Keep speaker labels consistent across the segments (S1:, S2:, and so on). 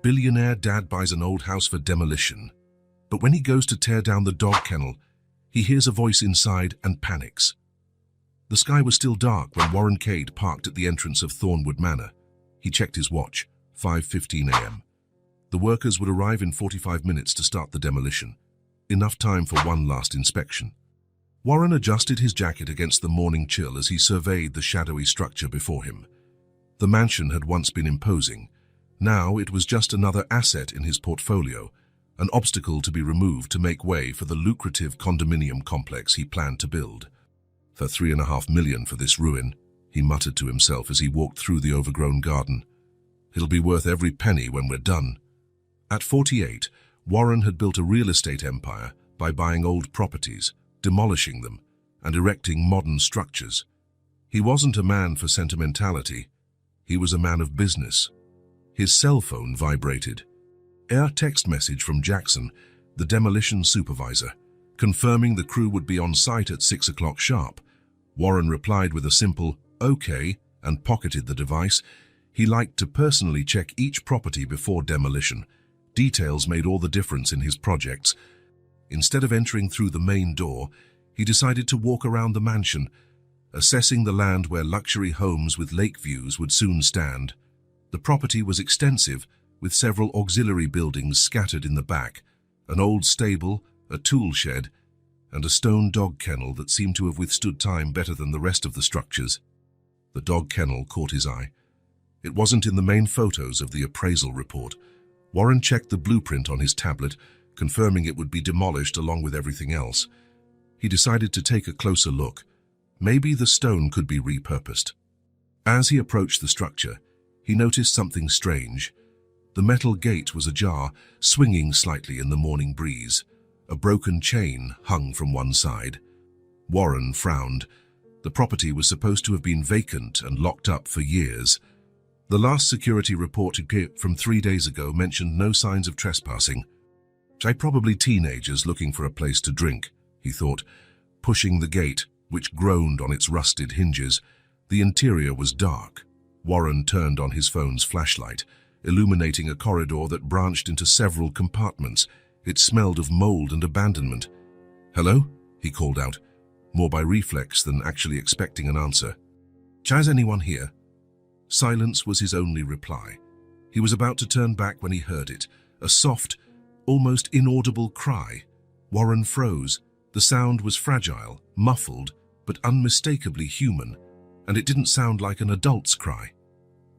S1: Billionaire dad buys an old house for demolition. But when he goes to tear down the dog kennel, he hears a voice inside and panics. The sky was still dark when Warren Cade parked at the entrance of Thornwood Manor. He checked his watch, 5:15 a.m. The workers would arrive in 45 minutes to start the demolition. Enough time for one last inspection. Warren adjusted his jacket against the morning chill as he surveyed the shadowy structure before him. The mansion had once been imposing. Now it was just another asset in his portfolio, an obstacle to be removed to make way for the lucrative condominium complex he planned to build. For $3.5 million for this ruin, he muttered to himself as he walked through the overgrown garden. It'll be worth every penny when we're done. At 48, Warren had built a real estate empire by buying old properties, demolishing them, and erecting modern structures. He wasn't a man for sentimentality. He was a man of business. His cell phone vibrated. A text message from Jackson, the demolition supervisor, confirming the crew would be on site at 6 o'clock sharp. Warren replied with a simple, "Okay," and pocketed the device. He liked to personally check each property before demolition. Details made all the difference in his projects. Instead of entering through the main door, he decided to walk around the mansion, assessing the land where luxury homes with lake views would soon stand. The property was extensive, with several auxiliary buildings scattered in the back, an old stable, a tool shed, and a stone dog kennel that seemed to have withstood time better than the rest of the structures. The dog kennel caught his eye. It wasn't in the main photos of the appraisal report. Warren checked the blueprint on his tablet, confirming it would be demolished along with everything else. He decided to take a closer look. Maybe the stone could be repurposed. As he approached the structure, he noticed something strange. The metal gate was ajar, swinging slightly in the morning breeze. A broken chain hung from one side. Warren frowned. The property was supposed to have been vacant and locked up for years. The last security report from 3 days ago mentioned no signs of trespassing. Probably teenagers looking for a place to drink, he thought, pushing the gate, which groaned on its rusted hinges. The interior was dark. Warren turned on his phone's flashlight, illuminating a corridor that branched into several compartments. It smelled of mold and abandonment. "Hello?" he called out, more by reflex than actually expecting an answer. "Is anyone here?" Silence was his only reply. He was about to turn back when he heard it, a soft, almost inaudible cry. Warren froze. The sound was fragile, muffled, but unmistakably human, and it didn't sound like an adult's cry.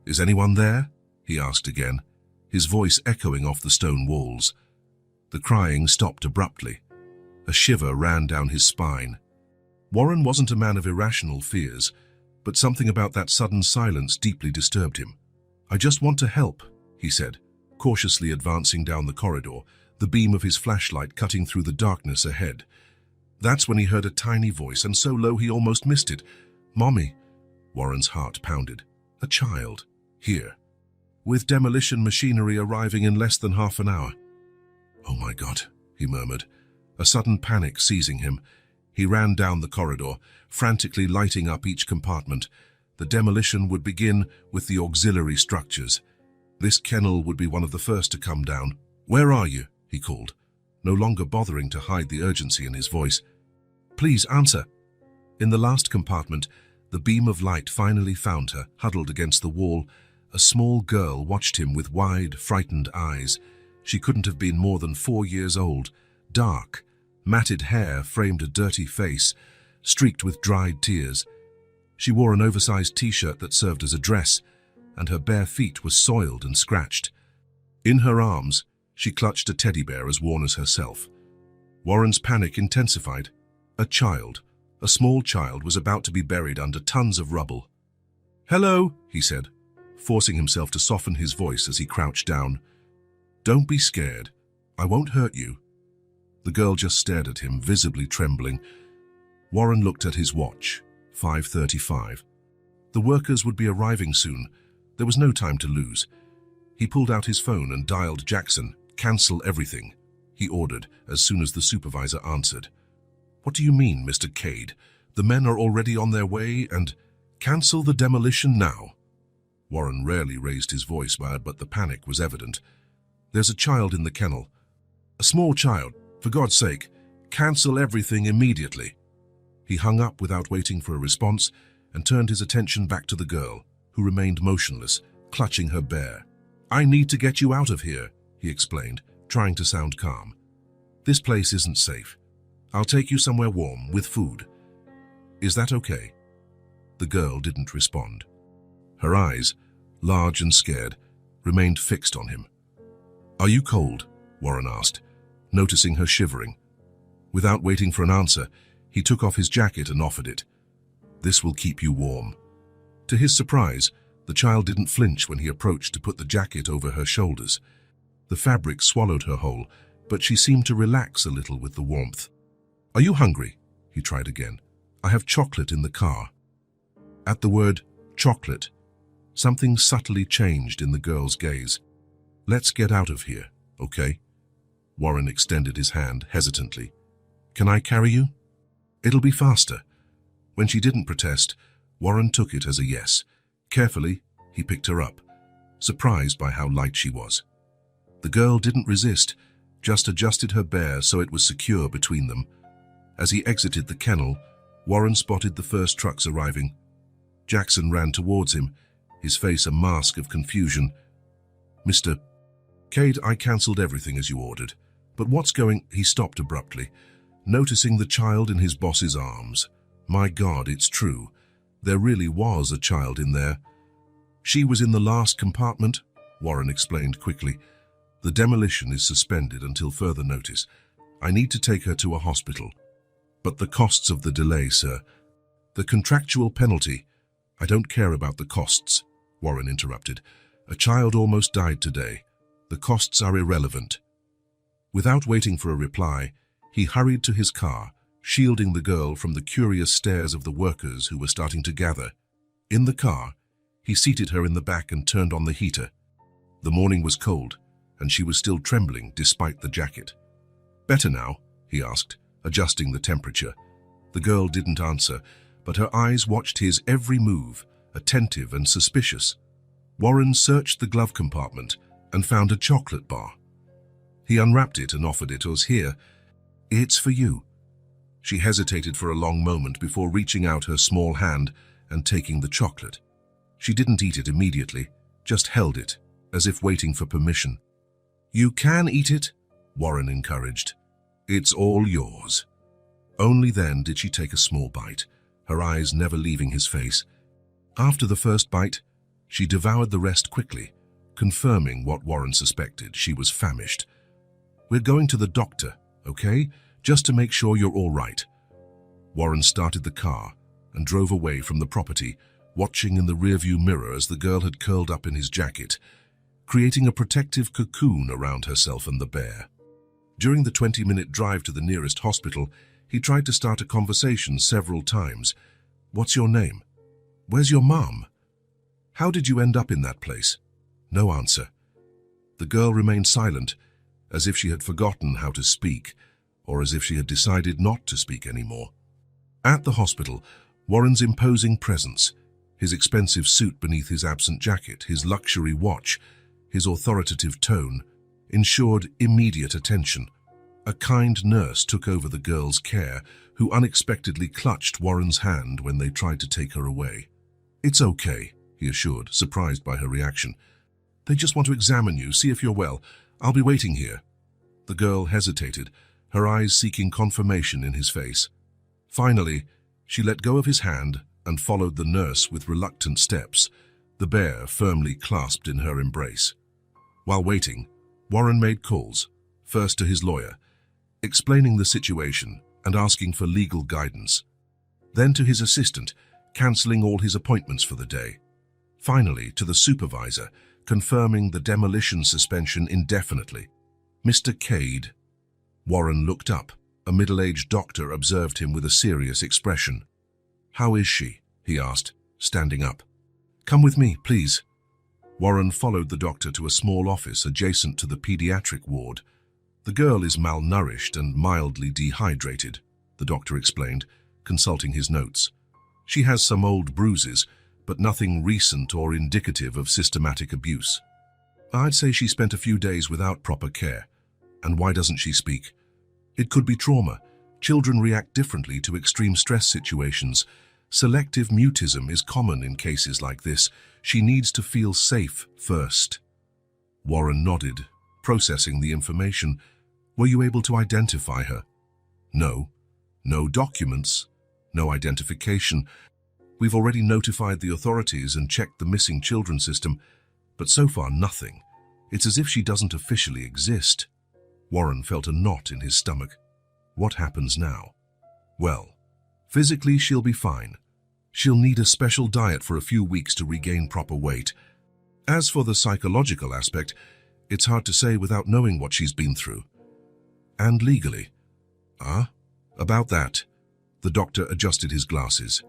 S1: "Is anyone there?" he asked again, his voice echoing off the stone walls. The crying stopped abruptly. A shiver ran down his spine. Warren wasn't a man of irrational fears, but something about that sudden silence deeply disturbed him. "I just want to help," he said, cautiously advancing down the corridor, the beam of his flashlight cutting through the darkness ahead. That's when he heard a tiny voice, and so low he almost missed it. "Mommy." Warren's heart pounded. A child. Here. With demolition machinery arriving in less than half an hour. "Oh my God," he murmured, a sudden panic seizing him. He ran down the corridor, frantically lighting up each compartment. The demolition would begin with the auxiliary structures. This kennel would be one of the first to come down. "Where are you?" he called, no longer bothering to hide the urgency in his voice. "Please answer." In the last compartment, the beam of light finally found her, huddled against the wall. A small girl watched him with wide, frightened eyes. She couldn't have been more than 4 years old. Dark, matted hair framed a dirty face, streaked with dried tears. She wore an oversized t-shirt that served as a dress, and her bare feet were soiled and scratched. In her arms, she clutched a teddy bear as worn as herself. Warren's panic intensified. A child, a small child, was about to be buried under tons of rubble. "Hello," he said, forcing himself to soften his voice as he crouched down. "Don't be scared. I won't hurt you." The girl just stared at him, visibly trembling. Warren looked at his watch, 5:35. The workers would be arriving soon. There was no time to lose. He pulled out his phone and dialed Jackson. "Cancel everything," he ordered as soon as the supervisor answered. "What do you mean, Mr. Cade? The men are already on their way and—" "Cancel the demolition now." Warren rarely raised his voice, but the panic was evident. There's a child in the kennel. A small child. For God's sake, cancel everything immediately." He hung up without waiting for a response and turned his attention back to the girl, who remained motionless, clutching her bear. "I need to get you out of here," he explained, trying to sound calm. "This place isn't safe. I'll take you somewhere warm, with food. Is that okay?" The girl didn't respond. Her eyes, large and scared, remained fixed on him. "Are you cold?" Warren asked, noticing her shivering. Without waiting for an answer, he took off his jacket and offered it. "This will keep you warm." To his surprise, the child didn't flinch when he approached to put the jacket over her shoulders. The fabric swallowed her whole, but she seemed to relax a little with the warmth. "Are you hungry?" he tried again. "I have chocolate in the car." At the word chocolate, something subtly changed in the girl's gaze. "Let's get out of here, okay?" Warren extended his hand hesitantly. "Can I carry you?" "It'll be faster." When she didn't protest, Warren took it as a yes. Carefully, he picked her up, surprised by how light she was. The girl didn't resist, just adjusted her bear so it was secure between them. As he exited the kennel, Warren spotted the first trucks arriving. Jackson ran towards him, his face a mask of confusion. "Mr. Cade, I cancelled everything as you ordered. But what's going—" He stopped abruptly, noticing the child in his boss's arms. My God, it's true. There really was a child in there. "She was in the last compartment," Warren explained quickly. "The demolition is suspended until further notice. I need to take her to a hospital." "But the costs of the delay, sir." "The contractual penalty." "I don't care about the costs," Warren interrupted. "A child almost died today. The costs are irrelevant." Without waiting for a reply, he hurried to his car, shielding the girl from the curious stares of the workers who were starting to gather. In the car, he seated her in the back and turned on the heater. The morning was cold, and she was still trembling despite the jacket. "Better now?" he asked, adjusting the temperature. The girl didn't answer, but her eyes watched his every move, attentive and suspicious. Warren searched the glove compartment and found a chocolate bar. He unwrapped it and offered it as, "Here, it's for you." She hesitated for a long moment before reaching out her small hand and taking the chocolate. She didn't eat it immediately, just held it, as if waiting for permission. "You can eat it," Warren encouraged. "It's all yours." Only then did she take a small bite, her eyes never leaving his face. After the first bite, she devoured the rest quickly, confirming what Warren suspected. She was famished. "We're going to the doctor, okay? Just to make sure you're all right." Warren started the car and drove away from the property, watching in the rearview mirror as the girl had curled up in his jacket, creating a protective cocoon around herself and the bear. During the 20-minute drive to the nearest hospital, he tried to start a conversation several times. "What's your name? Where's your mom? How did you end up in that place?" No answer. The girl remained silent, as if she had forgotten how to speak, or as if she had decided not to speak anymore. At the hospital, Warren's imposing presence, his expensive suit beneath his absent jacket, his luxury watch, his authoritative tone, ensured immediate attention. A kind nurse took over the girl's care, who unexpectedly clutched Warren's hand when they tried to take her away. "It's okay," he assured, surprised by her reaction. "They just want to examine you, see if you're well. I'll be waiting here." The girl hesitated, her eyes seeking confirmation in his face. Finally, she let go of his hand and followed the nurse with reluctant steps, the bear firmly clasped in her embrace. While waiting, Warren made calls, first to his lawyer, explaining the situation and asking for legal guidance, then to his assistant, cancelling all his appointments for the day. Finally, to the supervisor, confirming the demolition suspension indefinitely. "Mr. Cade." Warren looked up. A middle-aged doctor observed him with a serious expression. "How is she?" he asked, standing up. "Come with me, please." Warren followed the doctor to a small office adjacent to the pediatric ward. "The girl is malnourished and mildly dehydrated," the doctor explained, consulting his notes. "She has some old bruises, but nothing recent or indicative of systematic abuse." I'd say she spent a few days without proper care. And why doesn't she speak? It could be trauma. Children react differently to extreme stress situations. Selective mutism is common in cases like this. She needs to feel safe first. Warren nodded, processing the information. Were you able to identify her? No. No documents. No identification. We've already notified the authorities and checked the missing children system, but so far nothing. It's as if she doesn't officially exist. Warren felt a knot in his stomach. What happens now? Well, physically she'll be fine. She'll need a special diet for a few weeks to regain proper weight. As for the psychological aspect, it's hard to say without knowing what she's been through. And legally? About that. The doctor adjusted his glasses.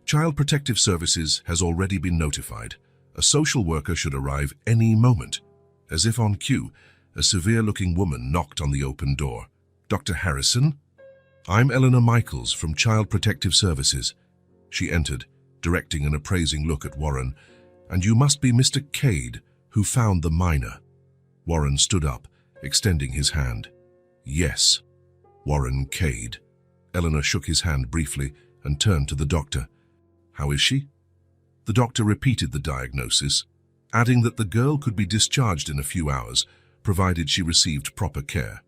S1: Child Protective Services has already been notified. A social worker should arrive any moment. As if on cue, a severe-looking woman knocked on the open door. Dr. Harrison? I'm Eleanor Michaels from Child Protective Services. She entered, directing an appraising look at Warren. And you must be Mr. Cade, who found the minor. Warren stood up, extending his hand. Yes, Warren Cade. Eleanor shook his hand briefly and turned to the doctor. How is she? The doctor repeated the diagnosis, adding that the girl could be discharged in a few hours, provided she received proper care.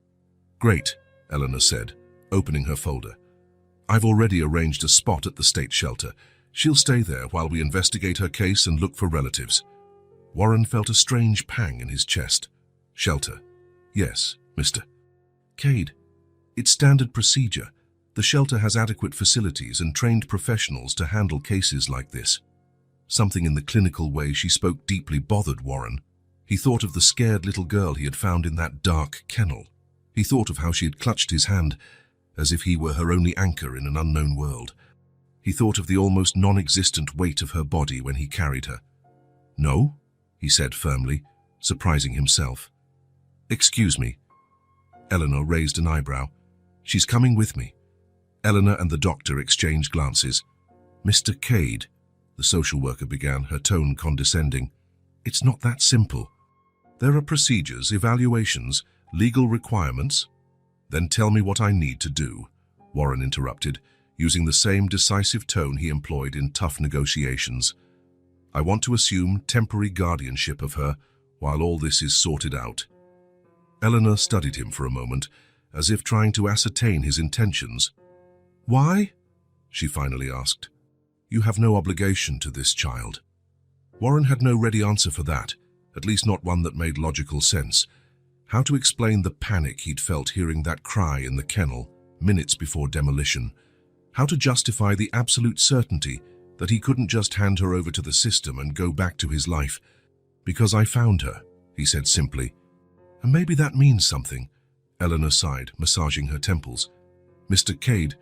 S1: Great, Eleanor said, opening her folder. I've already arranged a spot at the state shelter. She'll stay there while we investigate her case and look for relatives. Warren felt a strange pang in his chest. Shelter. Yes, Mr. Cade. It's standard procedure. The shelter has adequate facilities and trained professionals to handle cases like this. Something in the clinical way she spoke deeply bothered Warren. He thought of the scared little girl he had found in that dark kennel. He thought of how she had clutched his hand, as if he were her only anchor in an unknown world. He thought of the almost non-existent weight of her body when he carried her. No, he said firmly, surprising himself. Excuse me. Eleanor raised an eyebrow. She's coming with me. Eleanor and the doctor exchanged glances. Mr. Cade, the social worker began, her tone condescending. It's not that simple. There are procedures, evaluations, legal requirements. Then tell me what I need to do, Warren interrupted, using the same decisive tone he employed in tough negotiations. I want to assume temporary guardianship of her while all this is sorted out. Eleanor studied him for a moment, as if trying to ascertain his intentions. Why? She finally asked. You have no obligation to this child. Warren had no ready answer for that, at least not one that made logical sense. How to explain the panic he'd felt hearing that cry in the kennel minutes before demolition? How to justify the absolute certainty that he couldn't just hand her over to the system and go back to his life? Because I found her, he said simply. And maybe that means something. Eleanor sighed, massaging her temples. Mr. Cade,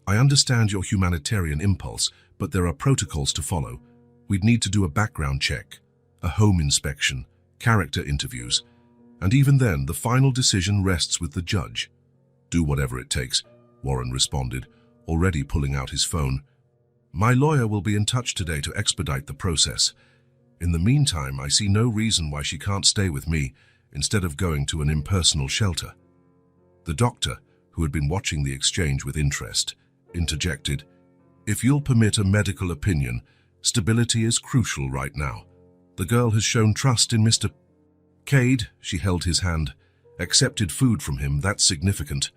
S1: I understand your humanitarian impulse, but there are protocols to follow. We'd need to do a background check, a home inspection, character interviews, and even then the final decision rests with the judge. Do whatever it takes, Warren responded, already pulling out his phone. My lawyer will be in touch today to expedite the process. In the meantime, I see no reason why she can't stay with me instead of going to an impersonal shelter. The doctor, who had been watching the exchange with interest, interjected, If you'll permit a medical opinion, stability is crucial right now. The girl has shown trust in Mr. Cade. She held his hand. Accepted food from him, that's significant.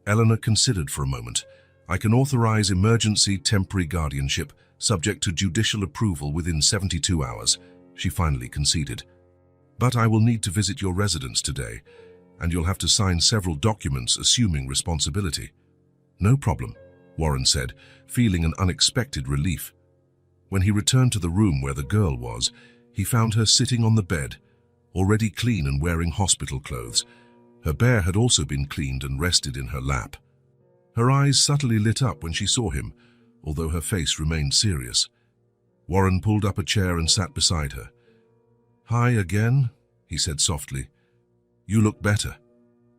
S1: Eleanor considered for a moment. I can authorize emergency temporary guardianship, subject to judicial approval within 72 hours, she finally conceded. But I will need to visit your residence today, and you'll have to sign several documents assuming responsibility. No problem, Warren said, feeling an unexpected relief. When he returned to the room where the girl was, he found her sitting on the bed, already clean and wearing hospital clothes. Her bear had also been cleaned and rested in her lap. Her eyes subtly lit up when she saw him, although her face remained serious. Warren pulled up a chair and sat beside her. Hi again, he said softly. You look better.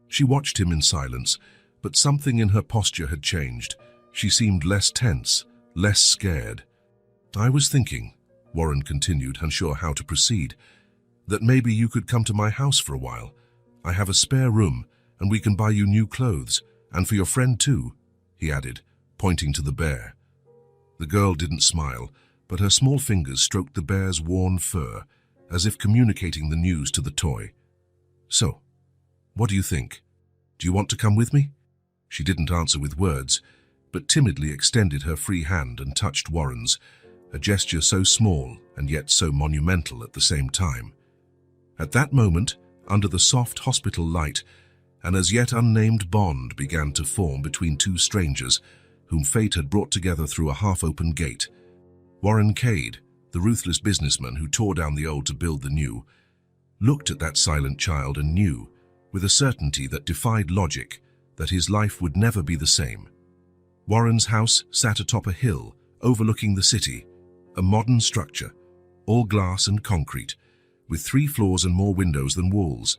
S1: She watched him in silence, but something in her posture had changed. She seemed less tense, less scared. I was thinking, Warren continued, unsure how to proceed. that maybe you could come to my house for a while. I have a spare room, and we can buy you new clothes, and for your friend too," he added, pointing to the bear. The girl didn't smile, but her small fingers stroked the bear's worn fur, as if communicating the news to the toy. "So, what do you think? Do you want to come with me?" She didn't answer with words, but timidly extended her free hand and touched Warren's, a gesture so small and yet so monumental at the same time. At that moment, under the soft hospital light, an as yet unnamed bond began to form between two strangers whom fate had brought together through a half-open gate. Warren Cade, the ruthless businessman who tore down the old to build the new, looked at that silent child and knew, with a certainty that defied logic, that his life would never be the same. Warren's house sat atop a hill overlooking the city, a modern structure, all glass and concrete, with 3 floors and more windows than walls.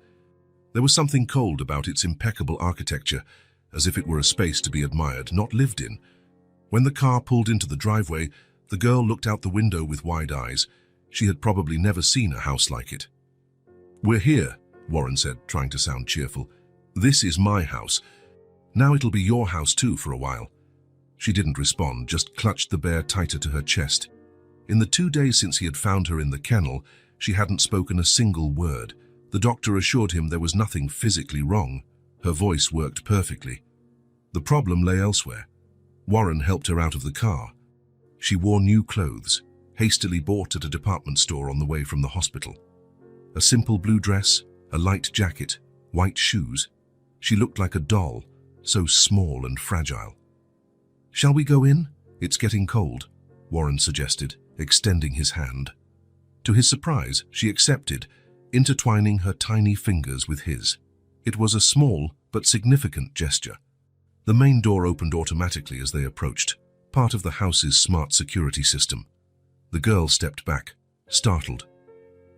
S1: There was something cold about its impeccable architecture, as if it were a space to be admired, not lived in. When the car pulled into the driveway, the girl looked out the window with wide eyes. She had probably never seen a house like it. "We're here," Warren said, trying to sound cheerful. "This is my house. Now it'll be your house too for a while." She didn't respond, just clutched the bear tighter to her chest. In the 2 days since he had found her in the kennel, she hadn't spoken a single word. The doctor assured him there was nothing physically wrong. Her voice worked perfectly. The problem lay elsewhere. Warren helped her out of the car. She wore new clothes, hastily bought at a department store on the way from the hospital. A simple blue dress, a light jacket, white shoes. She looked like a doll, so small and fragile. "Shall we go in? It's getting cold," Warren suggested, extending his hand. To his surprise, she accepted, intertwining her tiny fingers with his. It was a small but significant gesture. The main door opened automatically as they approached, part of the house's smart security system. The girl stepped back, startled.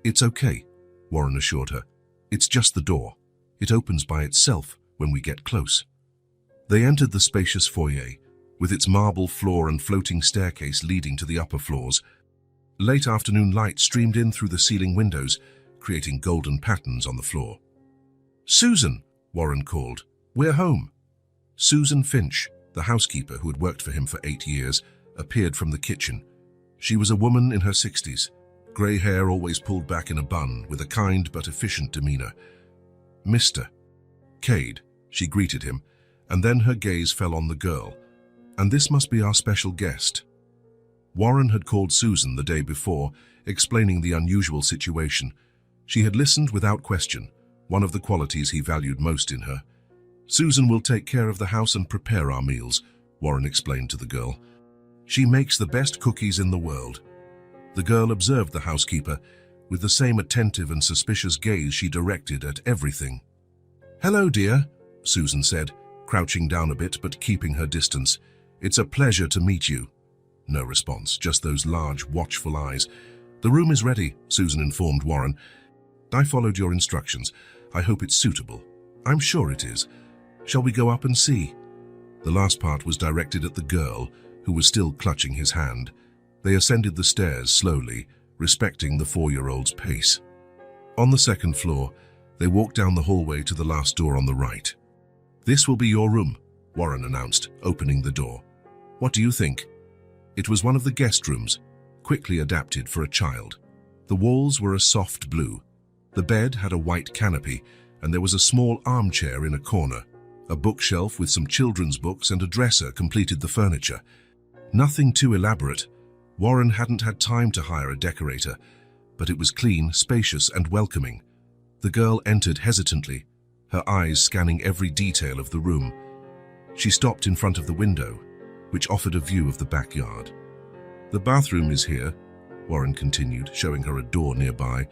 S1: "It's okay," Warren assured her. "It's just the door. It opens by itself when we get close." They entered the spacious foyer, with its marble floor and floating staircase leading to the upper floors. Late afternoon light streamed in through the ceiling windows, creating golden patterns on the floor. "Susan," Warren called. "We're home." Susan Finch, the housekeeper who had worked for him for 8 years, appeared from the kitchen. She was a woman in her 60s, grey hair always pulled back in a bun, with a kind but efficient demeanor. "Mr. Cade," she greeted him, and then her gaze fell on the girl. "And this must be our special guest." Warren had called Susan the day before, explaining the unusual situation. She had listened without question, one of the qualities he valued most in her. "Susan will take care of the house and prepare our meals," Warren explained to the girl. "She makes the best cookies in the world." The girl observed the housekeeper with the same attentive and suspicious gaze she directed at everything. "Hello, dear," Susan said, crouching down a bit but keeping her distance. "It's a pleasure to meet you." No response, just those large, watchful eyes. "The room is ready," Susan informed Warren. "I followed your instructions. I hope it's suitable." "I'm sure it is. Shall we go up and see?" The last part was directed at the girl, who was still clutching his hand. They ascended the stairs slowly, respecting the 4-year-old's pace. On the 2nd floor, they walked down the hallway to the last door on the right. "This will be your room," Warren announced, opening the door. "What do you think?" It was one of the guest rooms, quickly adapted for a child. The walls were a soft blue. The bed had a white canopy, and there was a small armchair in a corner. A bookshelf with some children's books and a dresser completed the furniture. Nothing too elaborate. Warren hadn't had time to hire a decorator, but it was clean, spacious, and welcoming. The girl entered hesitantly, her eyes scanning every detail of the room. She stopped in front of the window, which offered a view of the backyard. "The bathroom is here," Warren continued, showing her a door nearby.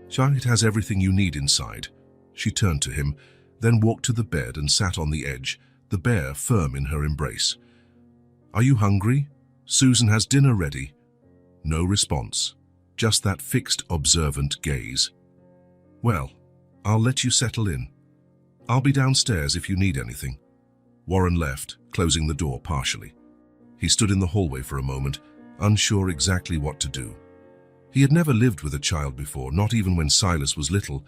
S1: "It has everything you need inside." She turned to him, then walked to the bed and sat on the edge, the bear firm in her embrace. "Are you hungry? Susan has dinner ready." No response, just that fixed, observant gaze. "Well, I'll let you settle in. I'll be downstairs if you need anything." Warren left, closing the door partially. He stood in the hallway for a moment, unsure exactly what to do. He had never lived with a child before, not even when Silas was little.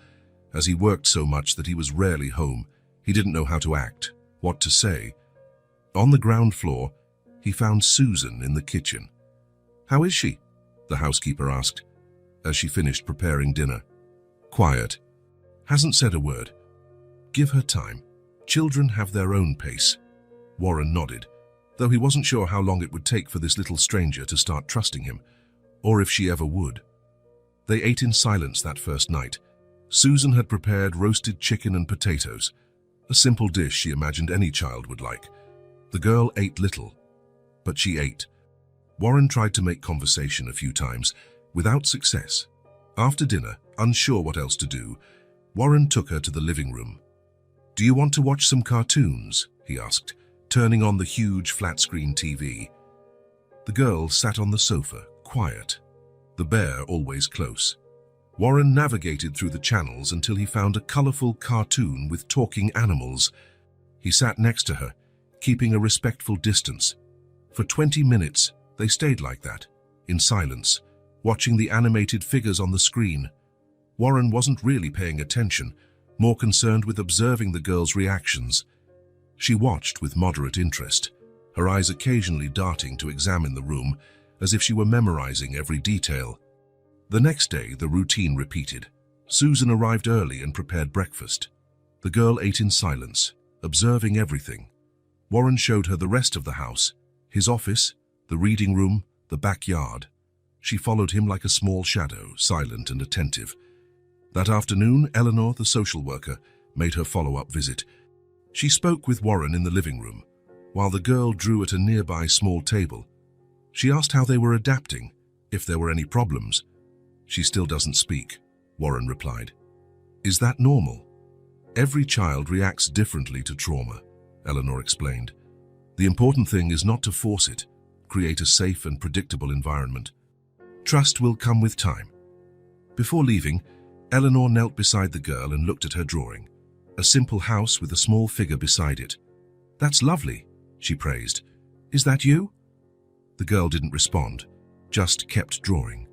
S1: As he worked so much that he was rarely home, he didn't know how to act, what to say. On the ground floor, he found Susan in the kitchen. "How is she?" the housekeeper asked, as she finished preparing dinner. "Quiet. Hasn't said a word. Give her time. Children have their own pace." Warren nodded, though he wasn't sure how long it would take for this little stranger to start trusting him, or if she ever would. They ate in silence that first night. Susan had prepared roasted chicken and potatoes, a simple dish she imagined any child would like. The girl ate little, but she ate. Warren tried to make conversation a few times, without success. After dinner, unsure what else to do, Warren took her to the living room. "Do you want to watch some cartoons?" he asked, turning on the huge flat-screen TV. The girl sat on the sofa, quiet, the bear always close. Warren navigated through the channels until he found a colorful cartoon with talking animals. He sat next to her, keeping a respectful distance. For 20 minutes, they stayed like that, in silence, watching the animated figures on the screen. Warren wasn't really paying attention, more concerned with observing the girl's reactions. She watched with moderate interest, her eyes occasionally darting to examine the room, as if she were memorizing every detail. The next day, the routine repeated. Susan arrived early and prepared breakfast. The girl ate in silence, observing everything. Warren showed her the rest of the house, his office, the reading room, the backyard. She followed him like a small shadow, silent and attentive. That afternoon, Eleanor, the social worker, made her follow-up visit. She spoke with Warren in the living room, while the girl drew at a nearby small table. She asked how they were adapting, if there were any problems. "She still doesn't speak," Warren replied. "Is that normal?" "Every child reacts differently to trauma," Eleanor explained. "The important thing is not to force it. Create a safe and predictable environment. Trust will come with time." Before leaving, Eleanor knelt beside the girl and looked at her drawing, a simple house with a small figure beside it. "That's lovely," she praised. "Is that you?" The girl didn't respond, just kept drawing.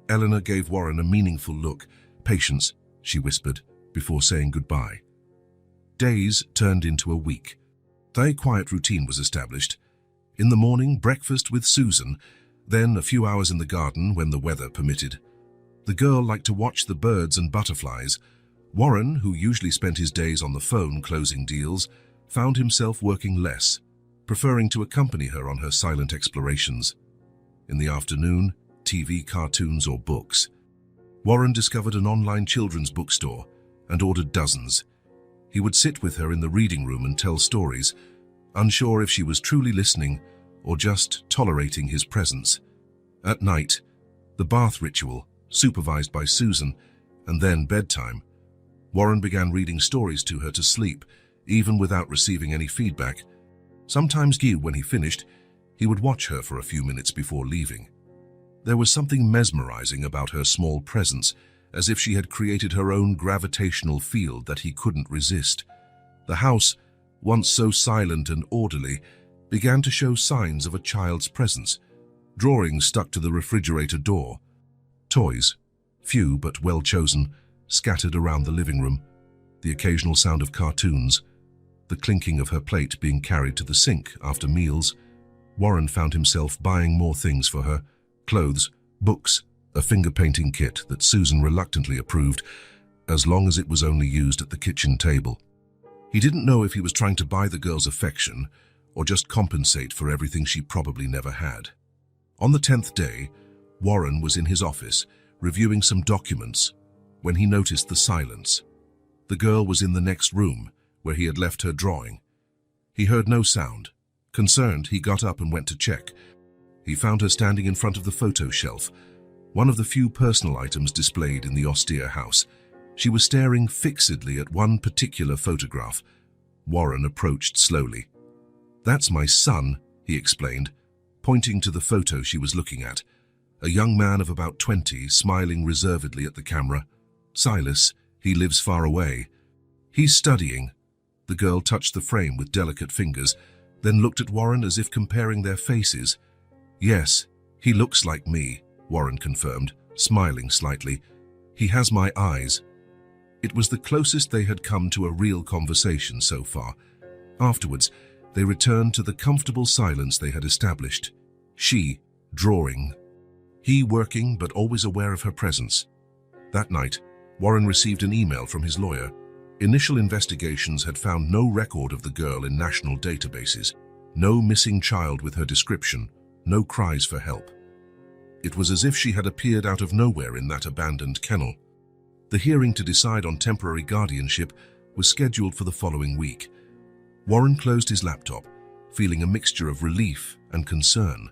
S1: Eleanor gave Warren a meaningful look. "Patience," she whispered, before saying goodbye. Days turned into a week. A quiet routine was established. In the morning, breakfast with Susan, then a few hours in the garden when the weather permitted. The girl liked to watch the birds and butterflies. Warren, who usually spent his days on the phone closing deals, found himself working less, preferring to accompany her on her silent explorations. In the afternoon, TV, cartoons, or books. Warren discovered an online children's bookstore and ordered dozens. He would sit with her in the reading room and tell stories, unsure if she was truly listening or just tolerating his presence. At night, the bath ritual, supervised by Susan, and then bedtime. Warren began reading stories to her to sleep, even without receiving any feedback. Sometimes, when he finished, he would watch her for a few minutes before leaving. There was something mesmerizing about her small presence, as if she had created her own gravitational field that he couldn't resist. The house, once so silent and orderly, began to show signs of a child's presence. Drawings stuck to the refrigerator door. Toys, few but well chosen, scattered around the living room. The occasional sound of cartoons, the clinking of her plate being carried to the sink after meals. Warren found himself buying more things for her: clothes, books, a finger-painting kit that Susan reluctantly approved, as long as it was only used at the kitchen table. He didn't know if he was trying to buy the girl's affection or just compensate for everything she probably never had. On the 10th day, Warren was in his office, reviewing some documents, when he noticed the silence. The girl was in the next room, where he had left her drawing. He heard no sound. Concerned, he got up and went to check. He found her standing in front of the photo shelf, one of the few personal items displayed in the austere house. She was staring fixedly at one particular photograph. Warren approached slowly. "That's my son," he explained, pointing to the photo she was looking at. A young man of about 20, smiling reservedly at the camera. "Silas, he lives far away. He's studying." The girl touched the frame with delicate fingers, then looked at Warren as if comparing their faces. "Yes, he looks like me," Warren confirmed, smiling slightly. "He has my eyes." It was the closest they had come to a real conversation so far. Afterwards, they returned to the comfortable silence they had established. She, drawing. He working, but always aware of her presence. That night, Warren received an email from his lawyer. Initial investigations had found no record of the girl in national databases, no missing child with her description, no cries for help. It was as if she had appeared out of nowhere in that abandoned kennel. The hearing to decide on temporary guardianship was scheduled for the following week. Warren closed his laptop, feeling a mixture of relief and concern.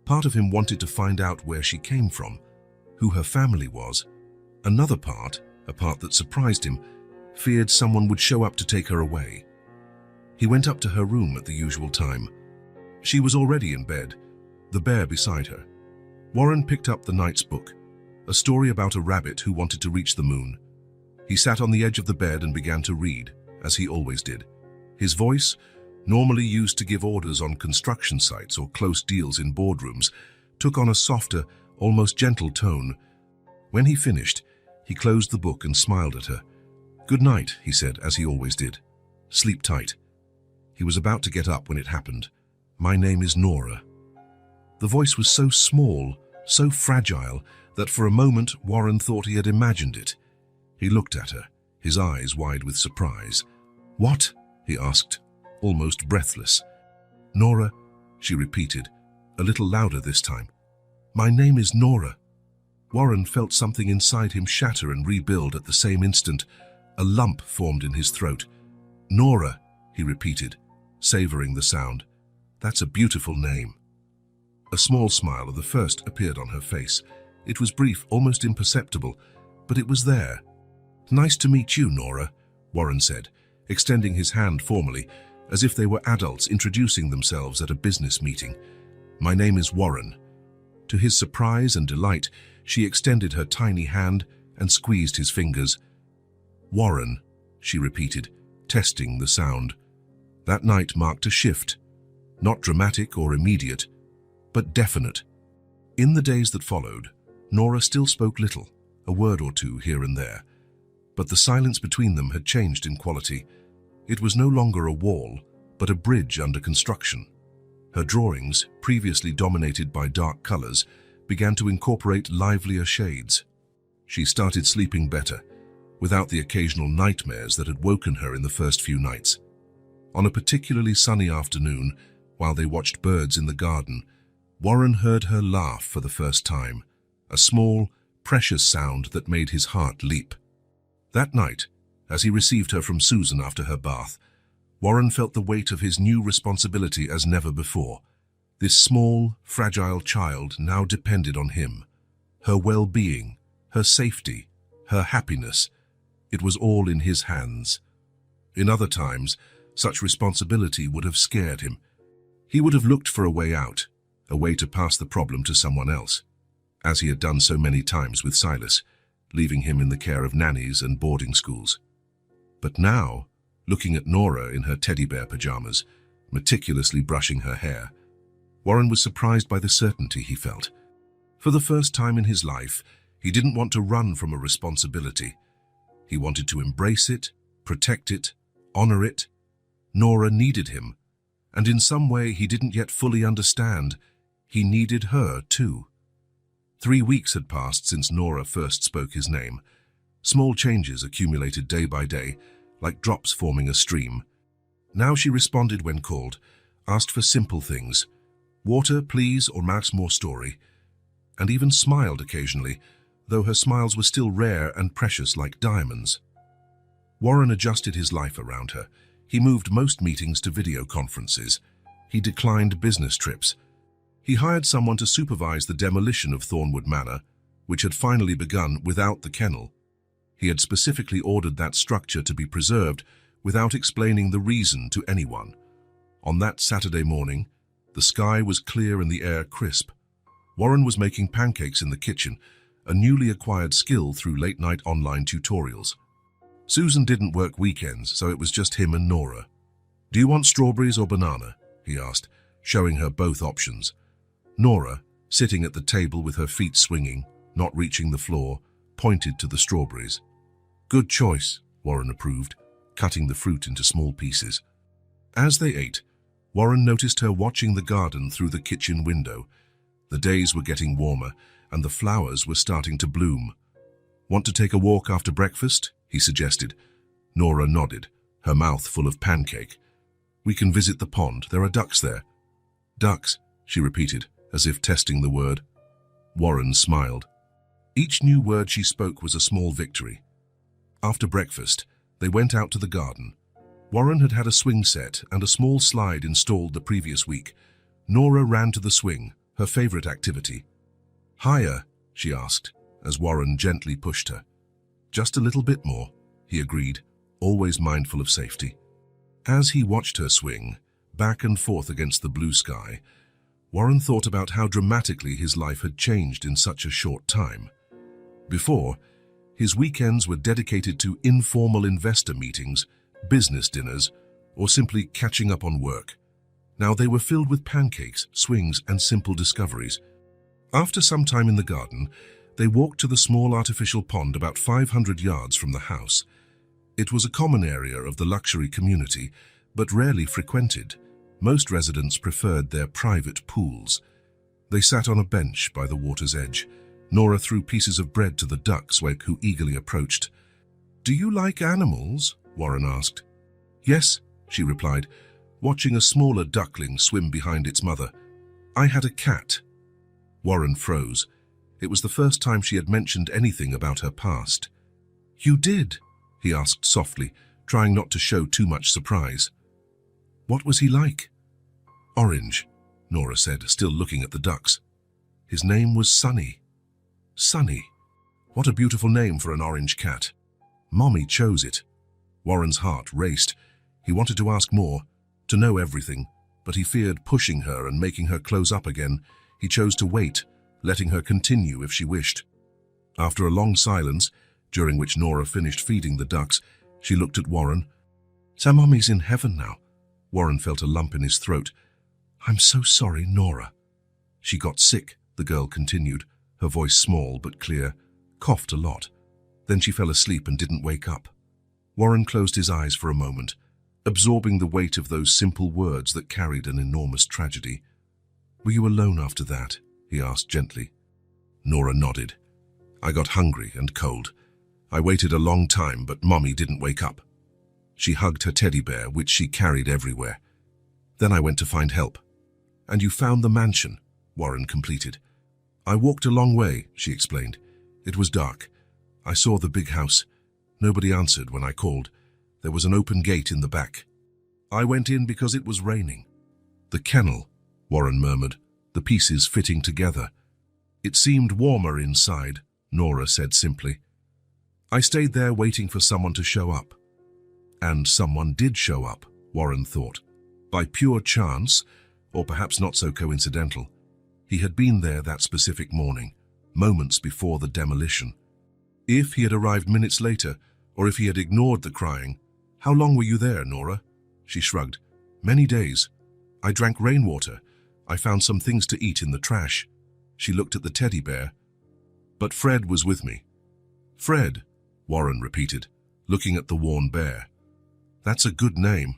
S1: Part of him wanted to find out where she came from, who her family was. Another part, a part that surprised him, feared someone would show up to take her away. He went up to her room at the usual time. She was already in bed, the bear beside her. Warren picked up the night's book, a story about a rabbit who wanted to reach the moon. He sat on the edge of the bed and began to read, as he always did. His voice, normally used to give orders on construction sites or close deals in boardrooms, took on a softer, almost gentle tone. When he finished, he closed the book and smiled at her. "Good night," he said, as he always did. "Sleep tight." He was about to get up when it happened. "My name is Nora." The voice was so small, so fragile, that for a moment Warren thought he had imagined it. He looked at her, his eyes wide with surprise. "What?" he asked, almost breathless. "Nora," she repeated, a little louder this time. "My name is Nora." Warren felt something inside him shatter and rebuild at the same instant. A lump formed in his throat. "Nora," he repeated, savoring the sound. "That's a beautiful name." A small smile of the first appeared on her face. It was brief, almost imperceptible, but it was there. "Nice to meet you, Nora," Warren said, extending his hand formally, as if they were adults introducing themselves at a business meeting. "My name is Warren." To his surprise and delight, she extended her tiny hand and squeezed his fingers. "Warren," she repeated, testing the sound. That night marked a shift, not dramatic or immediate, but definite. In the days that followed, Nora still spoke little, a word or two here and there. But the silence between them had changed in quality. It was no longer a wall, but a bridge under construction. Her drawings, previously dominated by dark colors, began to incorporate livelier shades. She started sleeping better, without the occasional nightmares that had woken her in the first few nights. On a particularly sunny afternoon, while they watched birds in the garden, Warren heard her laugh for the first time, a small, precious sound that made his heart leap. That night, as he received her from Susan after her bath, Warren felt the weight of his new responsibility as never before. This small, fragile child now depended on him. Her well-being, her safety, her happiness, it was all in his hands. In other times, such responsibility would have scared him. He would have looked for a way out, a way to pass the problem to someone else, as he had done so many times with Silas, leaving him in the care of nannies and boarding schools. But now, looking at Nora in her teddy bear pajamas, meticulously brushing her hair, Warren was surprised by the certainty he felt. For the first time in his life, he didn't want to run from a responsibility. He wanted to embrace it, protect it, honor it. Nora needed him, and in some way he didn't yet fully understand. He needed her too. 3 weeks had passed since Nora first spoke his name. Small changes accumulated day by day, like drops forming a stream. Now she responded when called, asked for simple things, water, please, or Max more story, and even smiled occasionally, though her smiles were still rare and precious like diamonds. Warren adjusted his life around her. He moved most meetings to video conferences. He declined business trips. He hired someone to supervise the demolition of Thornwood Manor, which had finally begun without the kennel. He had specifically ordered that structure to be preserved without explaining the reason to anyone. On that Saturday morning, the sky was clear and the air crisp. Warren was making pancakes in the kitchen, a newly acquired skill through late-night online tutorials. Susan didn't work weekends, so it was just him and Nora. "Do you want strawberries or banana?" he asked, showing her both options. Nora, sitting at the table with her feet swinging, not reaching the floor, pointed to the strawberries. "Good choice," Warren approved, cutting the fruit into small pieces. As they ate, Warren noticed her watching the garden through the kitchen window. The days were getting warmer, and the flowers were starting to bloom. "Want to take a walk after breakfast?" he suggested. Nora nodded, her mouth full of pancake. "We can visit the pond. There are ducks there." "Ducks," she repeated, as if testing the word. Warren smiled. Each new word she spoke was a small victory. After breakfast, they went out to the garden. Warren had had a swing set and a small slide installed the previous week. Nora ran to the swing, her favorite activity. "Higher?" she asked, as Warren gently pushed her. "Just a little bit more," he agreed, always mindful of safety. As he watched her swing, back and forth against the blue sky, Warren thought about how dramatically his life had changed in such a short time. Before, his weekends were dedicated to informal investor meetings, business dinners, or simply catching up on work. Now they were filled with pancakes, swings, and simple discoveries. After some time in the garden, they walked to the small artificial pond about 500 yards from the house. It was a common area of the luxury community, but rarely frequented. Most residents preferred their private pools. They sat on a bench by the water's edge. Nora threw pieces of bread to the ducks who eagerly approached. "Do you like animals?" Warren asked. "Yes," she replied, watching a smaller duckling swim behind its mother. "I had a cat." Warren froze. It was the first time she had mentioned anything about her past. "You did?" he asked softly, trying not to show too much surprise. "What was he like?" "Orange," Nora said, still looking at the ducks. "His name was Sunny." "Sunny? What a beautiful name for an orange cat. Mommy chose it." Warren's heart raced. He wanted to ask more, to know everything, but he feared pushing her and making her close up again. He chose to wait, letting her continue if she wished. After a long silence, during which Nora finished feeding the ducks, she looked at Warren. "So Mommy's in heaven now." Warren felt a lump in his throat. "I'm so sorry, Nora." "She got sick," the girl continued, her voice small but clear, "coughed a lot. Then she fell asleep and didn't wake up." Warren closed his eyes for a moment, absorbing the weight of those simple words that carried an enormous tragedy. "Were you alone after that?" he asked gently. Nora nodded. "I got hungry and cold. I waited a long time, but Mommy didn't wake up." She hugged her teddy bear, which she carried everywhere. "Then I went to find help." "And you found the mansion," Warren completed. "I walked a long way," she explained. "It was dark. I saw the big house. Nobody answered when I called. There was an open gate in the back. I went in because it was raining." "The kennel," Warren murmured, the pieces fitting together. "It seemed warmer inside," Nora said simply. "I stayed there waiting for someone to show up." And someone did show up, Warren thought. By pure chance, or perhaps not so coincidental. He had been there that specific morning, moments before the demolition. If he had arrived minutes later, or if he had ignored the crying. "How long were you there, Nora?" She shrugged. "Many days. I drank rainwater. I found some things to eat in the trash." She looked at the teddy bear. "But Fred was with me." "Fred," Warren repeated, looking at the worn bear. "That's a good name."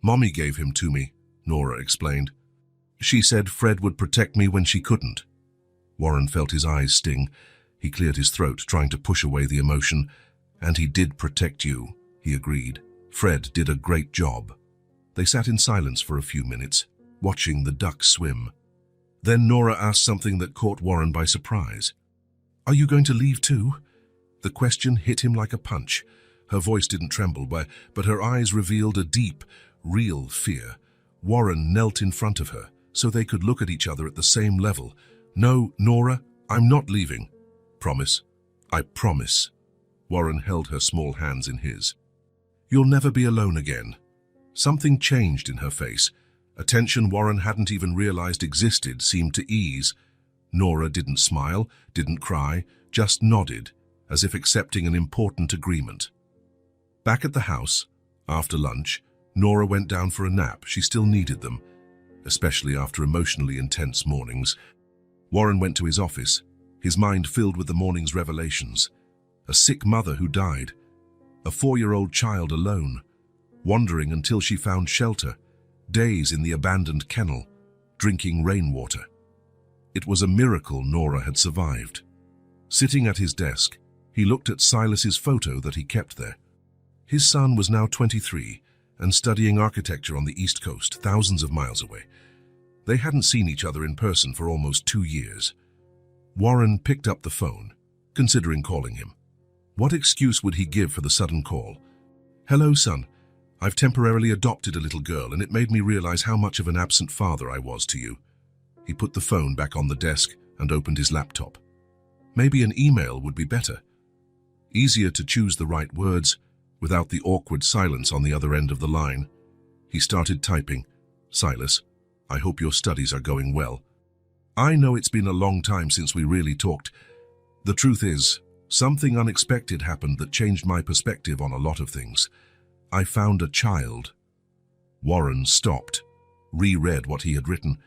S1: "Mommy gave him to me," Nora explained. "She said Fred would protect me when she couldn't." Warren felt his eyes sting. He cleared his throat, trying to push away the emotion. "And he did protect you," he agreed. "Fred did a great job." They sat in silence for a few minutes, watching the ducks swim. Then Nora asked something that caught Warren by surprise. "Are you going to leave too?" The question hit him like a punch. Her voice didn't tremble, but her eyes revealed a deep, real fear. Warren knelt in front of her, so they could look at each other at the same level. "No, Nora, I'm not leaving." "Promise." "I promise." Warren held her small hands in his. "You'll never be alone again." Something changed in her face. A tension Warren hadn't even realized existed seemed to ease. Nora didn't smile, didn't cry, just nodded, as if accepting an important agreement. Back at the house, after lunch, Nora went down for a nap. She still needed them, especially after emotionally intense mornings. Warren went to his office. his mind filled with the morning's revelations. A sick mother who died, a 4-year-old child alone, wandering until she found shelter, days in the abandoned kennel, drinking rainwater. It was a miracle Nora had survived. Sitting at his desk, he looked at Silas's photo that he kept there. His son was now 23 and studying architecture on the East Coast, thousands of miles away. They hadn't seen each other in person for almost 2 years. Warren picked up the phone, considering calling him. What excuse would he give for the sudden call? "Hello, son. I've temporarily adopted a little girl, and it made me realize how much of an absent father I was to you." He put the phone back on the desk and opened his laptop. Maybe an email would be better. Easier to choose the right words without the awkward silence on the other end of the line. He started typing. "Silas, I hope your studies are going well. I know it's been a long time since we really talked. The truth is, something unexpected happened that changed my perspective on a lot of things. I found a child." Warren stopped, reread what he had written,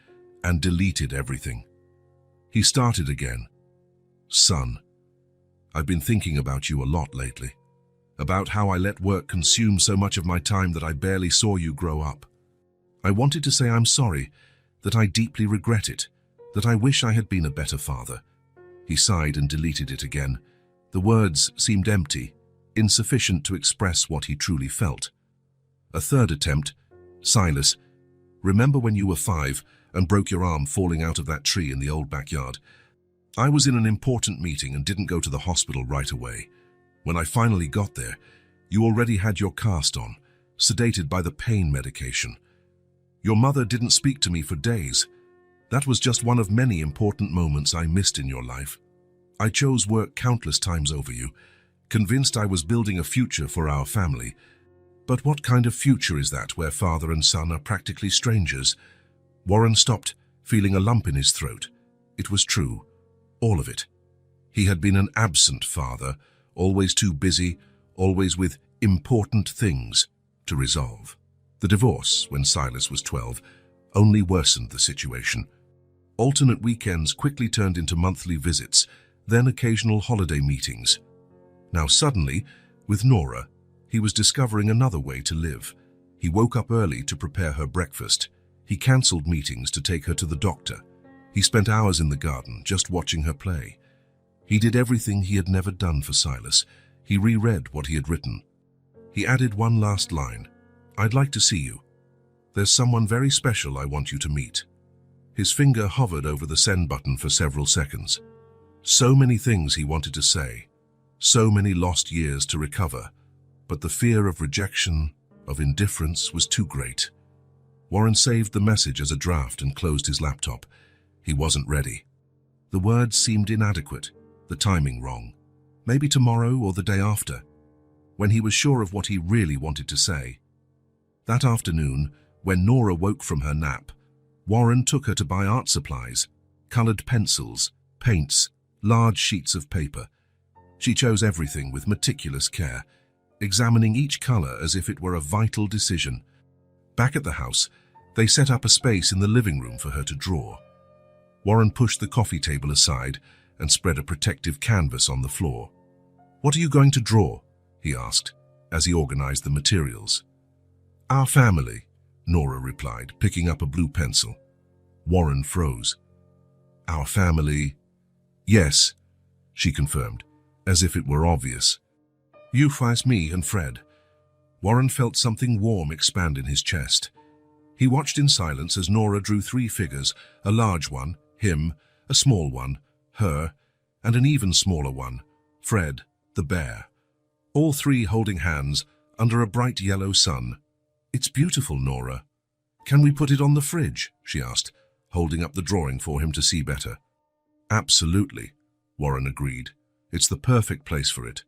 S1: and deleted everything. He started again. "Son, I've been thinking about you a lot lately, about how I let work consume so much of my time that I barely saw you grow up. I wanted to say I'm sorry, that I deeply regret it, that I wish I had been a better father." He sighed and deleted it again. The words seemed empty, insufficient to express what he truly felt. A third attempt. "Silas, remember when you were 5 and broke your arm falling out of that tree in the old backyard? I was in an important meeting and didn't go to the hospital right away. When I finally got there, you already had your cast on, sedated by the pain medication. Your mother didn't speak to me for days. That was just one of many important moments I missed in your life. I chose work countless times over you, convinced I was building a future for our family. But what kind of future is that where father and son are practically strangers?" Warren stopped, feeling a lump in his throat. It was true, all of it. He had been an absent father, always too busy, always with important things to resolve. The divorce, when Silas was 12, only worsened the situation. Alternate weekends quickly turned into monthly visits, then occasional holiday meetings. Now suddenly, with Nora, he was discovering another way to live. He woke up early to prepare her breakfast. He cancelled meetings to take her to the doctor. He spent hours in the garden just watching her play. He did everything he had never done for Silas. He reread what he had written. He added one last line. "I'd like to see you. There's someone very special I want you to meet." His finger hovered over the send button for several seconds. So many things he wanted to say, so many lost years to recover, but the fear of rejection, of indifference, was too great. Warren saved the message as a draft and closed his laptop. He wasn't ready. The words seemed inadequate, the timing wrong. Maybe tomorrow or the day after, when he was sure of what he really wanted to say. That afternoon, when Nora woke from her nap, Warren took her to buy art supplies, colored pencils, paints, large sheets of paper. She chose everything with meticulous care, examining each color as if it were a vital decision. Back at the house, they set up a space in the living room for her to draw. Warren pushed the coffee table aside and spread a protective canvas on the floor. "What are you going to draw?" he asked, as he organized the materials. "Our family," Nora replied, picking up a blue pencil. Warren froze. "Our family?" "Yes," she confirmed, as if it were obvious. "You first, me and Fred." Warren felt something warm expand in his chest. He watched in silence as Nora drew 3 figures, a large one, him, a small one, her, and an even smaller one, Fred, the bear. All 3 holding hands under a bright yellow sun. "It's beautiful, Nora. Can we put it on the fridge?" she asked, holding up the drawing for him to see better. "Absolutely," Warren agreed. "It's the perfect place for it."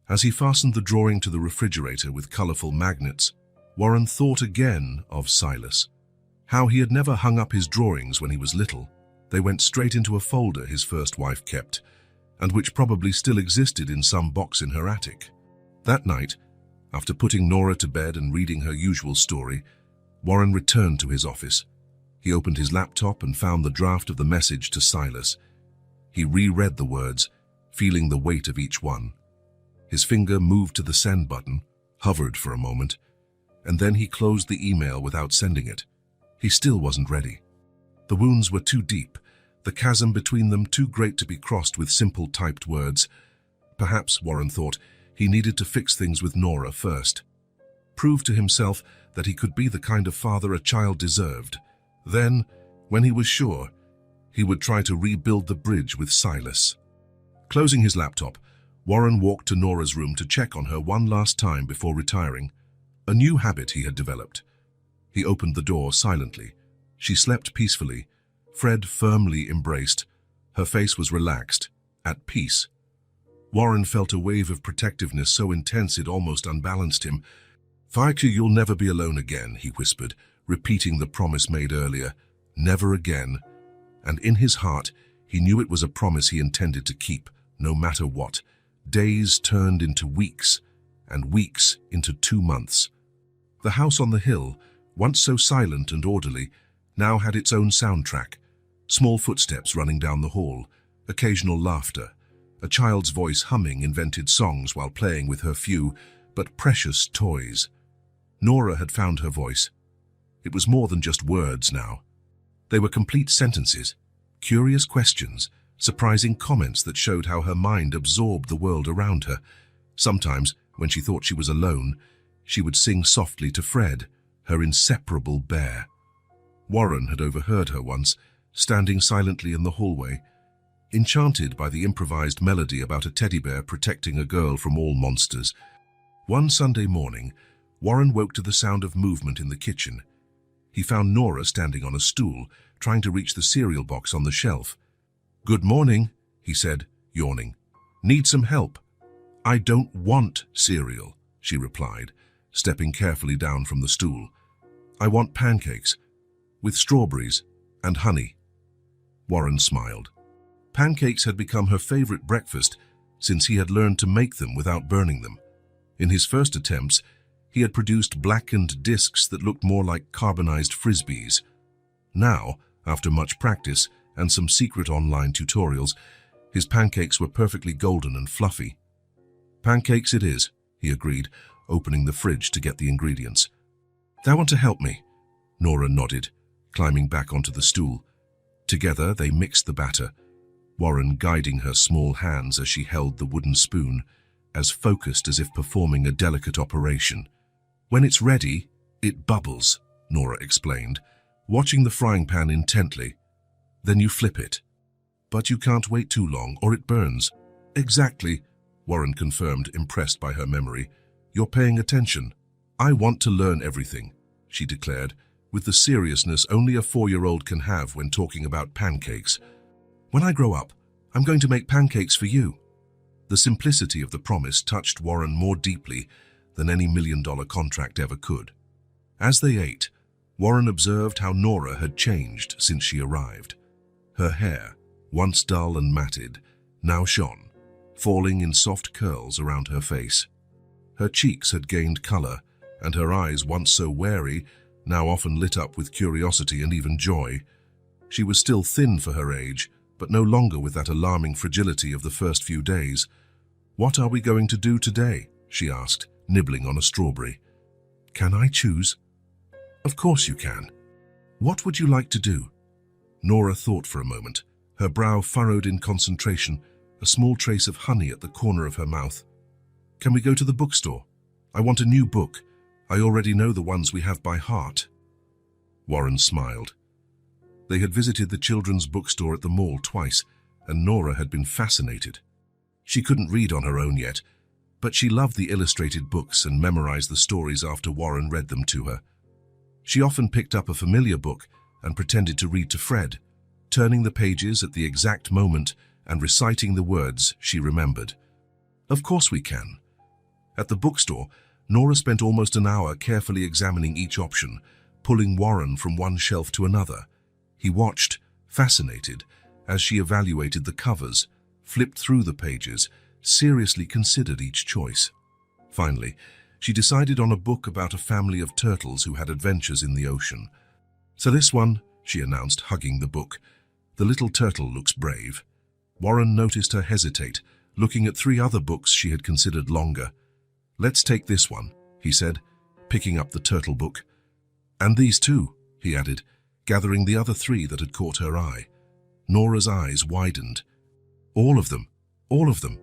S1: As he fastened the drawing to the refrigerator with colorful magnets, Warren thought again of Silas. How he had never hung up his drawings when he was little. They went straight into a folder his first wife kept, and which probably still existed in some box in her attic. That night, after putting Nora to bed and reading her usual story, Warren returned to his office. He opened his laptop and found the draft of the message to Silas. He reread the words, feeling the weight of each one. His finger moved to the send button, hovered for a moment, and then he closed the email without sending it. He still wasn't ready. The wounds were too deep, the chasm between them too great to be crossed with simple typed words. Perhaps, Warren thought, he needed to fix things with Nora first. Prove to himself that he could be the kind of father a child deserved. Then, when he was sure, he would try to rebuild the bridge with Silas. Closing his laptop, Warren walked to Nora's room to check on her one last time before retiring. A new habit he had developed. He opened the door silently. She slept peacefully. Fred firmly embraced. Her face was relaxed, at peace. Warren felt a wave of protectiveness so intense it almost unbalanced him. "Fike, you'll never be alone again," he whispered, repeating the promise made earlier. Never again. And in his heart, he knew it was a promise he intended to keep, no matter what. Days turned into weeks, and weeks into 2 months. The house on the hill, once so silent and orderly, now had its own soundtrack. Small footsteps running down the hall, occasional laughter, a child's voice humming invented songs while playing with her few, but precious toys. Nora had found her voice. It was more than just words now. They were complete sentences, curious questions, surprising comments that showed how her mind absorbed the world around her. Sometimes, when she thought she was alone, she would sing softly to Fred, her inseparable bear. Warren had overheard her once, standing silently in the hallway, enchanted by the improvised melody about a teddy bear protecting a girl from all monsters. One Sunday morning, Warren woke to the sound of movement in the kitchen. He found Nora standing on a stool, trying to reach the cereal box on the shelf. "Good morning," he said, yawning. "Need some help?" "I don't want cereal," she replied, stepping carefully down from the stool. "I want pancakes, with strawberries and honey." Warren smiled. Pancakes had become her favorite breakfast since he had learned to make them without burning them. In his first attempts, he had produced blackened discs that looked more like carbonized frisbees. Now, after much practice and some secret online tutorials, his pancakes were perfectly golden and fluffy. "Pancakes it is," he agreed, opening the fridge to get the ingredients. "They want to help me," Nora nodded, climbing back onto the stool. Together they mixed the batter, Warren guiding her small hands as she held the wooden spoon, as focused as if performing a delicate operation. "When it's ready, it bubbles," Nora explained, watching the frying pan intently. "Then you flip it. But you can't wait too long or it burns." "Exactly," Warren confirmed, impressed by her memory. "You're paying attention." "I want to learn everything," she declared, with the seriousness only a 4-year-old can have when talking about pancakes. "When I grow up, I'm going to make pancakes for you." The simplicity of the promise touched Warren more deeply than any million-dollar contract ever could. As they ate, Warren observed how Nora had changed since she arrived. Her hair, once dull and matted, now shone, falling in soft curls around her face. Her cheeks had gained color, and her eyes, once so wary, now often lit up with curiosity and even joy. She was still thin for her age, but no longer with that alarming fragility of the first few days. "What are we going to do today?" she asked, nibbling on a strawberry. "Can I choose?" "Of course you can. What would you like to do?" Nora thought for a moment, her brow furrowed in concentration, a small trace of honey at the corner of her mouth. "Can we go to the bookstore? I want a new book. I already know the ones we have by heart." Warren smiled. They had visited the children's bookstore at the mall twice, and Nora had been fascinated. She couldn't read on her own yet, but she loved the illustrated books and memorized the stories after Warren read them to her. She often picked up a familiar book and pretended to read to Fred, turning the pages at the exact moment and reciting the words she remembered. "Of course we can." At the bookstore, Nora spent almost an hour carefully examining each option, pulling Warren from one shelf to another. He watched, fascinated, as she evaluated the covers, flipped through the pages, seriously considered each choice. Finally, she decided on a book about a family of turtles who had adventures in the ocean. "So this one," she announced, hugging the book. "The little turtle looks brave." Warren noticed her hesitate, looking at 3 other books she had considered longer. "Let's take this one," he said, picking up the turtle book. "And these too," he added, gathering the other 3 that had caught her eye. Nora's eyes widened. "All of them, all of them."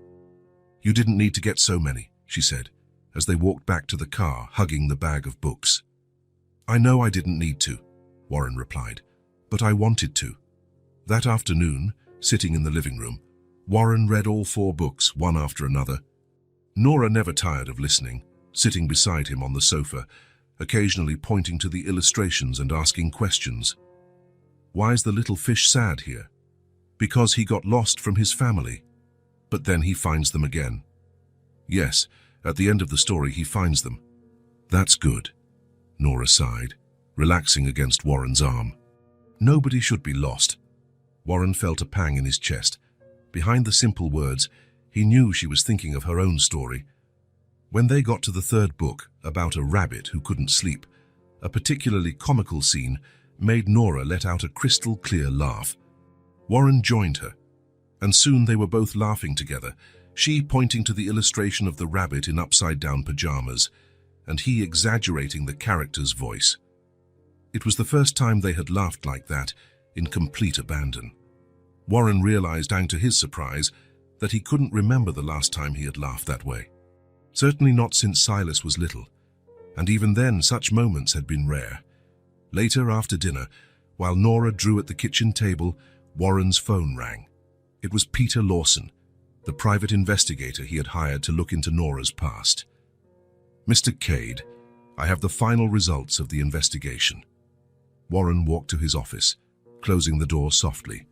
S1: "You didn't need to get so many," she said, as they walked back to the car, hugging the bag of books. "I know I didn't need to," Warren replied, "but I wanted to." That afternoon, sitting in the living room, Warren read all 4 books, one after another. Nora never tired of listening, sitting beside him on the sofa, occasionally pointing to the illustrations and asking questions. "Why is the little fish sad here?" "Because he got lost from his family. But then he finds them again." "Yes, at the end of the story he finds them." "That's good," Nora sighed, relaxing against Warren's arm. "Nobody should be lost." Warren felt a pang in his chest. Behind the simple words, he knew she was thinking of her own story. When they got to the 3rd book, about a rabbit who couldn't sleep, a particularly comical scene made Nora let out a crystal-clear laugh. Warren joined her, and soon they were both laughing together, she pointing to the illustration of the rabbit in upside-down pajamas, and he exaggerating the character's voice. It was the first time they had laughed like that, in complete abandon. Warren realized, to his surprise, that he couldn't remember the last time he had laughed that way. Certainly not since Silas was little, and even then such moments had been rare. Later, after dinner, while Nora drew at the kitchen table, Warren's phone rang. It was Peter Lawson, the private investigator he had hired to look into Nora's past. "Mr. Cade, I have the final results of the investigation." Warren walked to his office, closing the door softly.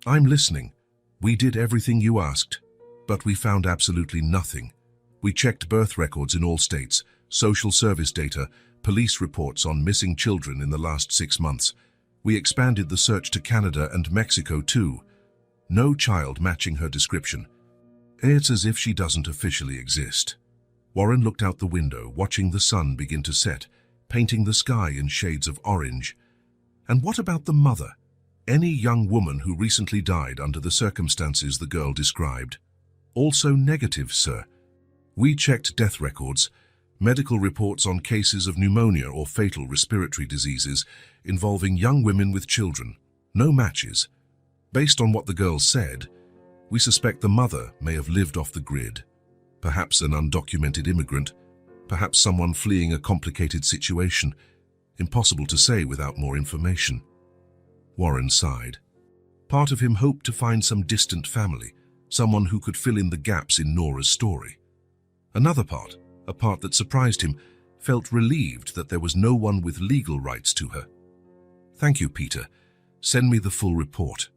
S1: "I'm listening. We did everything you asked, but we found absolutely nothing. We checked birth records in all states, social service data, police reports on missing children in the last 6 months. We expanded the search to Canada and Mexico too. No child matching her description. It's as if she doesn't officially exist." Warren looked out the window, watching the sun begin to set, painting the sky in shades of orange. "And what about the mother? Any young woman who recently died under the circumstances the girl described?" "Also negative, sir. We checked death records, medical reports on cases of pneumonia or fatal respiratory diseases involving young women with children. No matches. Based on what the girl said, we suspect the mother may have lived off the grid. Perhaps an undocumented immigrant, perhaps someone fleeing a complicated situation. Impossible to say without more information." Warren sighed. Part of him hoped to find some distant family, someone who could fill in the gaps in Nora's story. Another part, a part that surprised him, felt relieved that there was no one with legal rights to her. "Thank you, Peter. Send me the full report."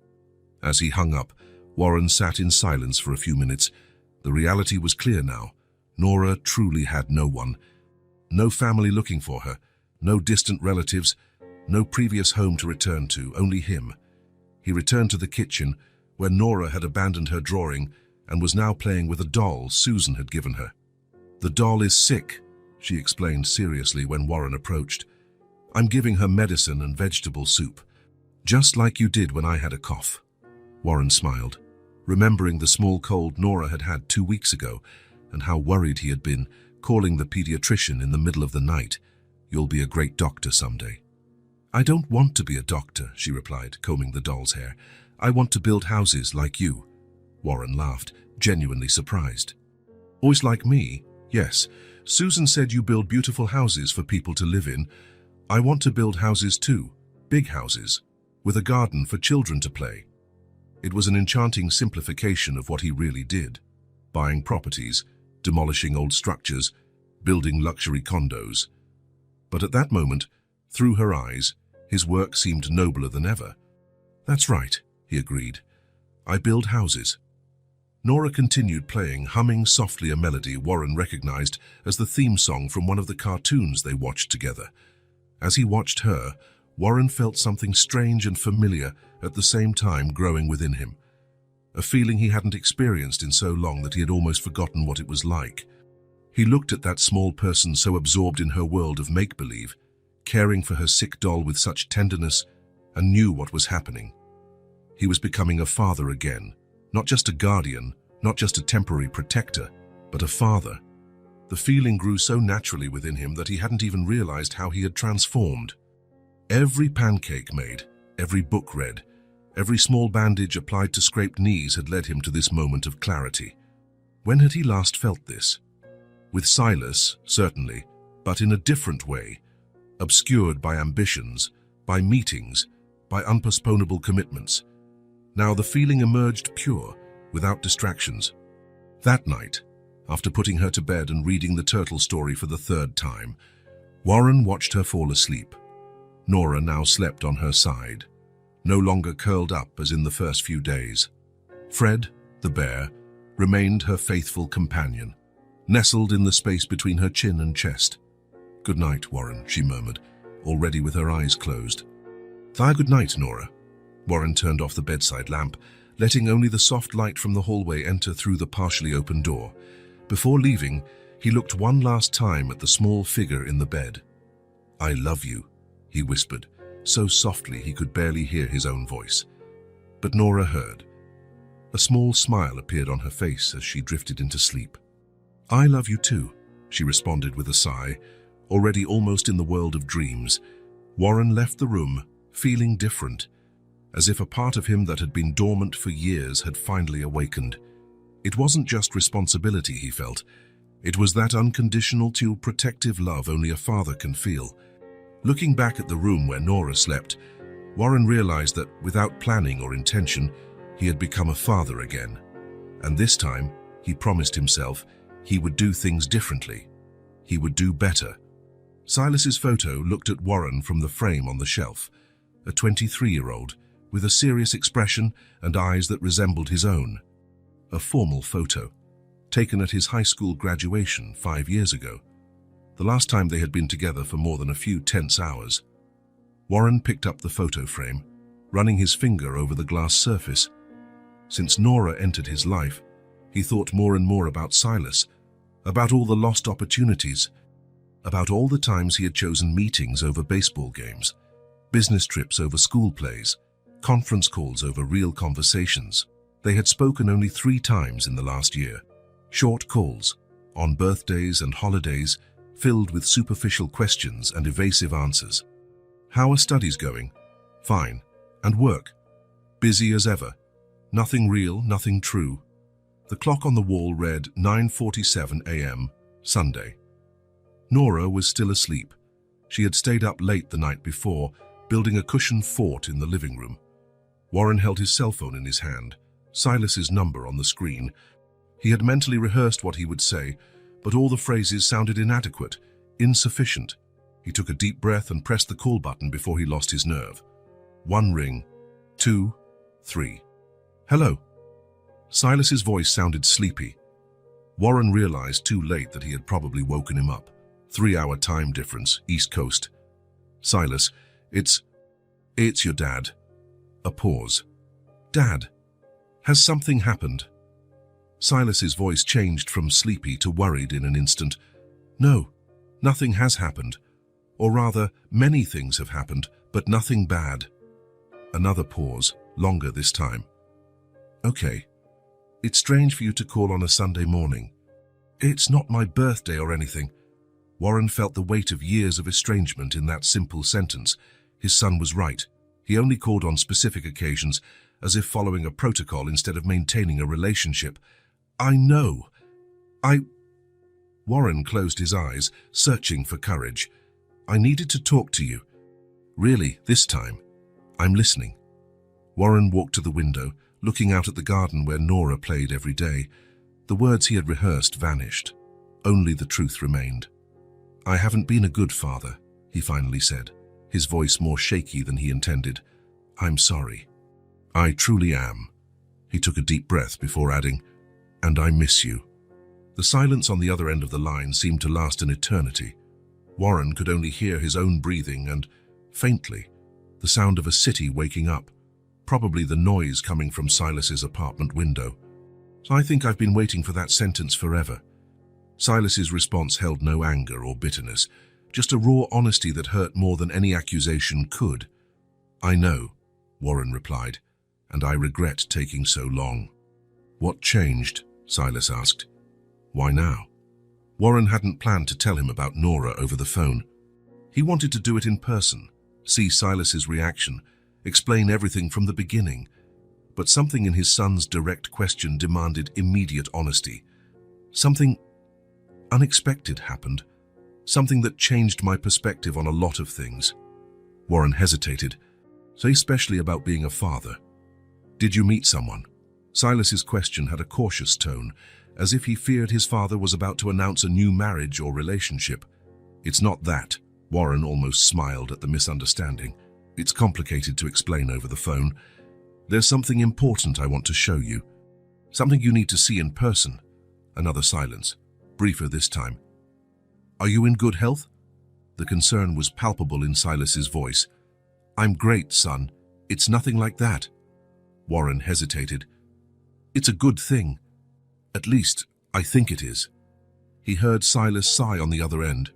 S1: As he hung up, Warren sat in silence for a few minutes. The reality was clear now. Nora truly had no one. No family looking for her, no distant relatives, no previous home to return to, only him. He returned to the kitchen, where Nora had abandoned her drawing and was now playing with a doll Susan had given her. "The doll is sick," she explained seriously when Warren approached. "I'm giving her medicine and vegetable soup, just like you did when I had a cough." Warren smiled, remembering the small cold Nora had had 2 weeks ago and how worried he had been, calling the pediatrician in the middle of the night. "You'll be a great doctor someday." "I don't want to be a doctor," she replied, combing the doll's hair. "I want to build houses like you." Warren laughed, genuinely surprised. "Always like me? Yes. Susan said you build beautiful houses for people to live in. I want to build houses too, big houses, with a garden for children to play." It was an enchanting simplification of what he really did. Buying properties, demolishing old structures, building luxury condos. But at that moment, through her eyes, his work seemed nobler than ever. "That's right," he agreed. "I build houses." Nora continued playing, humming softly a melody Warren recognized as the theme song from one of the cartoons they watched together. As he watched her, Warren felt something strange and familiar at the same time growing within him. A feeling he hadn't experienced in so long that he had almost forgotten what it was like. He looked at that small person so absorbed in her world of make-believe, caring for her sick doll with such tenderness, and knew what was happening. He was becoming a father again, Not just a guardian, not just a temporary protector, but a father. The feeling grew so naturally within him that he hadn't even realized how he had transformed. Every pancake made, every book read, every small bandage applied to scraped knees had led him to this moment of clarity. When had he last felt this? With Silas, certainly, but in a different way, obscured by ambitions, by meetings, by unpostponable commitments. Now the feeling emerged pure, without distractions. That night, after putting her to bed and reading the turtle story for the third time, Warren watched her fall asleep. Nora now slept on her side, no longer curled up as in the first few days. Fred, the bear, remained her faithful companion, nestled in the space between her chin and chest. "Good night, Warren," she murmured, already with her eyes closed. "Good night, Nora." Warren turned off the bedside lamp, letting only the soft light from the hallway enter through the partially open door. Before leaving, he looked one last time at the small figure in the bed. "I love you," he whispered, so softly he could barely hear his own voice. But Nora heard. A small smile appeared on her face as she drifted into sleep. "I love you too," she responded with a sigh, already almost in the world of dreams. Warren left the room, feeling different, as if a part of him that had been dormant for years had finally awakened. It wasn't just responsibility he felt. It was that unconditional, protective love only a father can feel. Looking back at the room where Nora slept, Warren realized that without planning or intention, he had become a father again. And this time, he promised himself he would do things differently. He would do better. Silas's photo looked at Warren from the frame on the shelf, a 23-year-old with a serious expression and eyes that resembled his own. A formal photo, taken at his high school graduation 5 years ago, the last time they had been together for more than a few tense hours. Warren picked up the photo frame, running his finger over the glass surface. Since Nora entered his life, he thought more and more about Silas, about all the lost opportunities, about all the times he had chosen meetings over baseball games, business trips over school plays, conference calls over real conversations. They had spoken only 3 times in the last year. Short calls, on birthdays and holidays, filled with superficial questions and evasive answers. "How are studies going?" "Fine." "And work?" "Busy as ever." Nothing real, nothing true. The clock on the wall read 9:47 a.m., Sunday. Nora was still asleep. She had stayed up late the night before, building a cushioned fort in the living room. Warren held his cell phone in his hand, Silas's number on the screen. He had mentally rehearsed what he would say, but all the phrases sounded inadequate, insufficient. He took a deep breath and pressed the call button before he lost his nerve. 1 ring, 2, 3. "Hello." Silas's voice sounded sleepy. Warren realized too late that he had probably woken him up. 3-hour time difference, East Coast. "Silas, it's your dad." A pause. "Dad, has something happened?" Silas's voice changed from sleepy to worried in an instant. "No, nothing has happened. Or rather, many things have happened, but nothing bad." Another pause, longer this time. "Okay. It's strange for you to call on a Sunday morning." "It's not my birthday or anything." Warren felt the weight of years of estrangement in that simple sentence. His son was right. He only called on specific occasions, as if following a protocol instead of maintaining a relationship. "I know. Warren closed his eyes, searching for courage. "I needed to talk to you. Really, this time. I'm listening." Warren walked to the window, looking out at the garden where Nora played every day. The words he had rehearsed vanished. Only the truth remained. "I haven't been a good father," he finally said, his voice more shaky than he intended. "I'm sorry." "I truly am." He took a deep breath before adding, "And I miss you." The silence on the other end of the line seemed to last an eternity. Warren could only hear his own breathing and, faintly, the sound of a city waking up, probably the noise coming from Silas's apartment window. "I think I've been waiting for that sentence forever." Silas's response held no anger or bitterness, just a raw honesty that hurt more than any accusation could. "I know," Warren replied, "and I regret taking so long." What changed? Silas asked. Why now? Warren hadn't planned to tell him about Nora over the phone. He wanted to do it in person, see Silas's reaction, explain everything from the beginning. But something in his son's direct question demanded immediate honesty. Something unexpected happened. Something that changed my perspective on a lot of things. Warren hesitated, especially about being a father. Did you meet someone? Silas's question had a cautious tone, as if he feared his father was about to announce a new marriage or relationship. It's not that. Warren almost smiled at the misunderstanding. It's complicated to explain over the phone. There's something important I want to show you. Something you need to see in person. Another silence, briefer this time. Are you in good health? The concern was palpable in Silas's voice. I'm great, son. It's nothing like that. Warren hesitated. It's a good thing. At least, I think it is. He heard Silas sigh on the other end.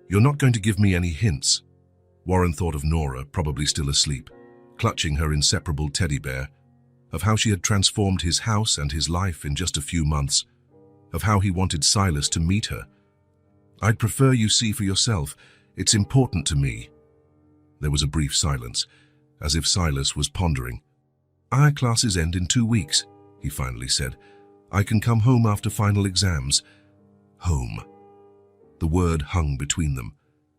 S1: You're not going to give me any hints. Warren thought of Nora, probably still asleep, clutching her inseparable teddy bear, of how she had transformed his house and his life in just a few months, of how he wanted Silas to meet her. I'd prefer you see for yourself. It's important to me. There was a brief silence, as if Silas was pondering. Our classes end in 2 weeks, he finally said. I can come home after final exams. Home. The word hung between them.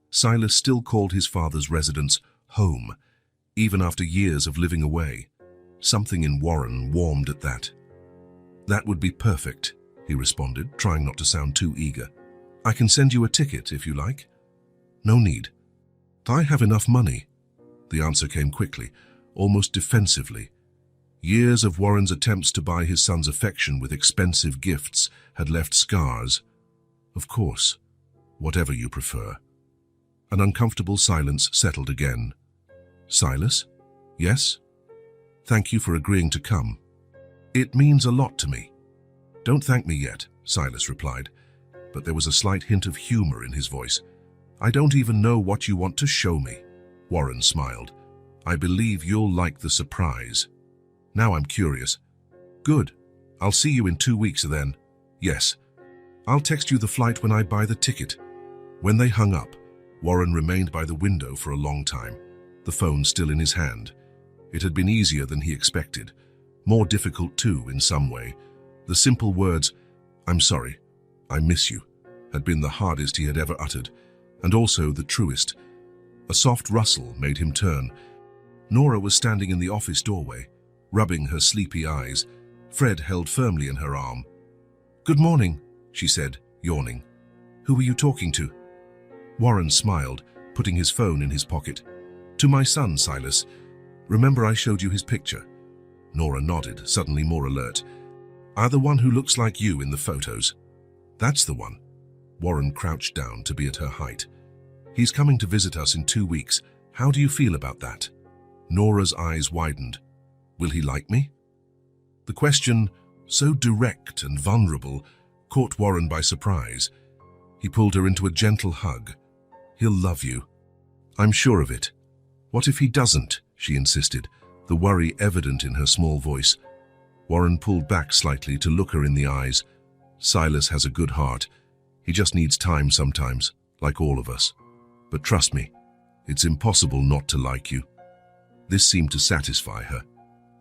S1: Silas still called his father's residence home, even after years of living away. Something in Warren warmed at that. That would be perfect, he responded, trying not to sound too eager. I can send you a ticket if you like. No need. I have enough money. The answer came quickly, almost defensively. Years of Warren's attempts to buy his son's affection with expensive gifts had left scars. Of course, whatever you prefer. An uncomfortable silence settled again. Silas? Yes? Thank you for agreeing to come. It means a lot to me. Don't thank me yet, Silas replied, but there was a slight hint of humor in his voice. I don't even know what you want to show me. Warren smiled. I believe you'll like the surprise. Now I'm curious. Good. I'll see you in 2 weeks then. Yes. I'll text you the flight when I buy the ticket. When they hung up, Warren remained by the window for a long time, the phone still in his hand. It had been easier than he expected, more difficult too in some way. The simple words, I'm sorry, I miss you, had been the hardest he had ever uttered, and also the truest. A soft rustle made him turn. Nora was standing in the office doorway, rubbing her sleepy eyes. Fred held firmly in her arm. Good morning, she said, yawning. Who were you talking to? Warren smiled, putting his phone in his pocket. To my son, Silas. Remember I showed you his picture? Nora nodded, suddenly more alert. The one who looks like you in the photos. That's the one. Warren crouched down to be at her height. He's coming to visit us in 2 weeks. How do you feel about that? Nora's eyes widened. Will he like me? The question, so direct and vulnerable, caught Warren by surprise. He pulled her into a gentle hug. He'll love you. I'm sure of it. What if he doesn't? She insisted, the worry evident in her small voice. Warren pulled back slightly to look her in the eyes. Silas has a good heart. He just needs time sometimes, like all of us. But trust me, it's impossible not to like you. This seemed to satisfy her.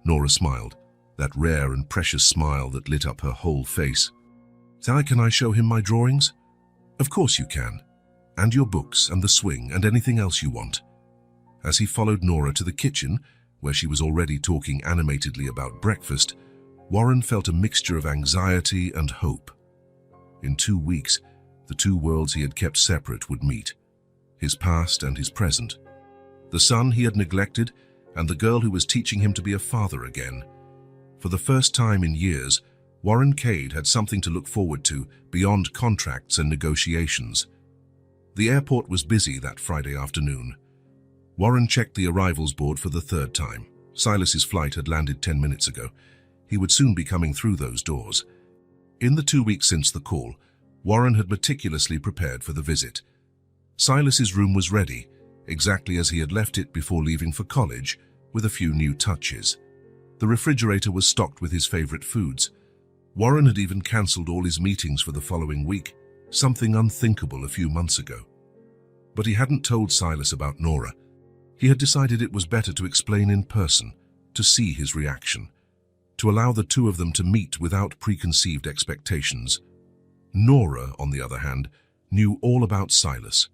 S1: Nora smiled, that rare and precious smile that lit up her whole face. Can I show him my drawings? Of course you can. And your books and the swing and anything else you want. As he followed Nora to the kitchen, where she was already talking animatedly about breakfast, Warren felt a mixture of anxiety and hope. In 2 weeks, the two worlds he had kept separate would meet, his past and his present. The son he had neglected and the girl who was teaching him to be a father again. For the first time in years, Warren Cade had something to look forward to beyond contracts and negotiations. The airport was busy that Friday afternoon. Warren checked the arrivals board for the 3rd time. Silas's flight had landed 10 minutes ago. He would soon be coming through those doors. In the 2 weeks since the call, Warren had meticulously prepared for the visit. Silas's room was ready, exactly as he had left it before leaving for college, with a few new touches. The refrigerator was stocked with his favorite foods, Warren had even cancelled all his meetings for the following week, something unthinkable a few months ago. But he hadn't told Silas about Nora. He had decided it was better to explain in person, to see his reaction, to allow the two of them to meet without preconceived expectations. Nora, on the other hand, knew all about Silas.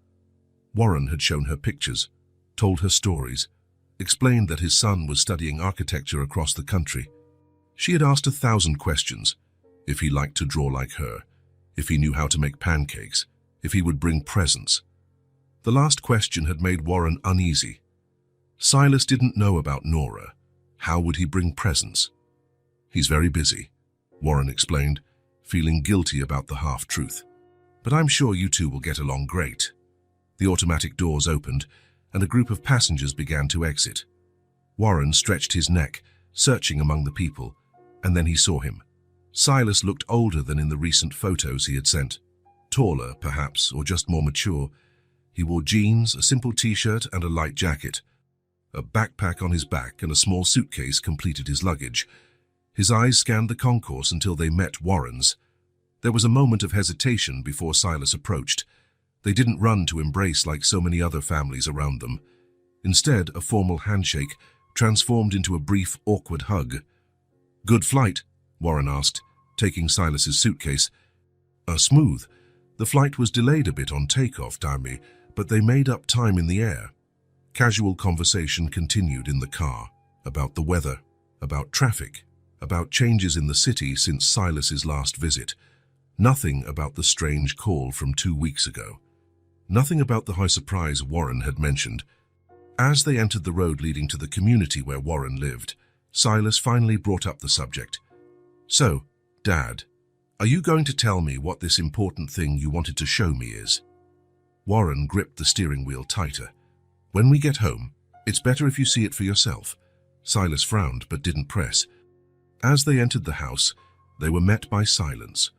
S1: Warren had shown her pictures, told her stories, explained that his son was studying architecture across the country. She had asked 1,000 questions: if he liked to draw like her, if he knew how to make pancakes, if he would bring presents. The last question had made Warren uneasy. Silas didn't know about Nora. How would he bring presents? He's very busy, Warren explained, feeling guilty about the half-truth. But I'm sure you two will get along great. The automatic doors opened, and a group of passengers began to exit. Warren stretched his neck, searching among the people, and then he saw him. Silas looked older than in the recent photos he had sent. Taller, perhaps, or just more mature. He wore jeans, a simple t-shirt, and a light jacket. A backpack on his back and a small suitcase completed his luggage. His eyes scanned the concourse until they met Warren's. There was a moment of hesitation before Silas approached. They didn't run to embrace like so many other families around them. Instead, a formal handshake transformed into a brief, awkward hug. "Good flight?" Warren asked, taking Silas's suitcase. Smooth. The flight was delayed a bit on takeoff, Dami, but they made up time in the air. Casual conversation continued in the car, about the weather, about traffic, about changes in the city since Silas's last visit. Nothing about the strange call from 2 weeks ago. Nothing about the high surprise Warren had mentioned. As they entered the road leading to the community where Warren lived, Silas finally brought up the subject. "So, Dad, are you going to tell me what this important thing you wanted to show me is?" Warren gripped the steering wheel tighter. "When we get home, it's better if you see it for yourself." Silas frowned but didn't press. As they entered the house, they were met by silence.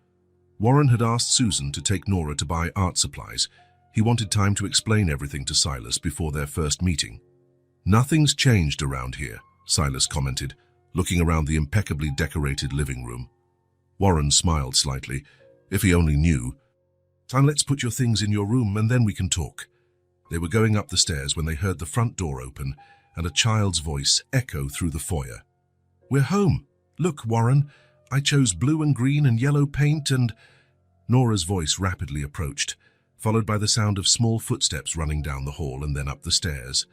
S1: Warren had asked Susan to take Nora to buy art supplies. He wanted time to explain everything to Silas before their first meeting. "Nothing's changed around here," Silas commented, looking around the impeccably decorated living room. Warren smiled slightly. If he only knew. "Son, let's put your things in your room and then we can talk." They were going up the stairs when they heard the front door open and a child's voice echo through the foyer. "We're home. Look, Warren, I chose blue and green and yellow paint and—" Nora's voice rapidly approached, followed by the sound of small footsteps running down the hall and then up the stairs.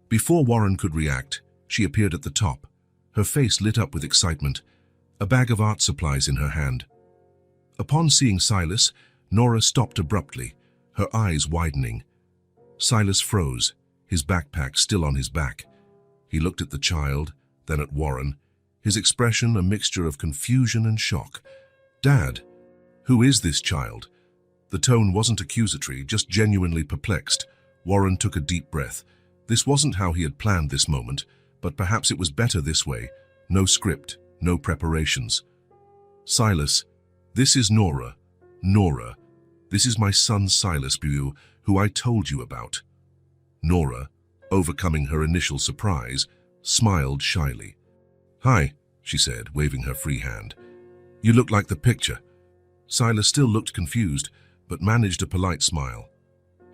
S1: Before Warren could react, she appeared at the top, her face lit up with excitement, a bag of art supplies in her hand. Upon seeing Silas, Nora stopped abruptly, her eyes widening. Silas froze, his backpack still on his back. He looked at the child, then at Warren, his expression a mixture of confusion and shock. "Dad, who is this child?" The tone wasn't accusatory, just genuinely perplexed. Warren took a deep breath. This wasn't how he had planned this moment, but perhaps it was better this way. No script, no preparations. "Silas, this is Nora. Nora, this is my son Silas, who I told you about." Nora, overcoming her initial surprise, smiled shyly. "Hi," she said, waving her free hand. "You look like the picture." Silas still looked confused, but managed a polite smile.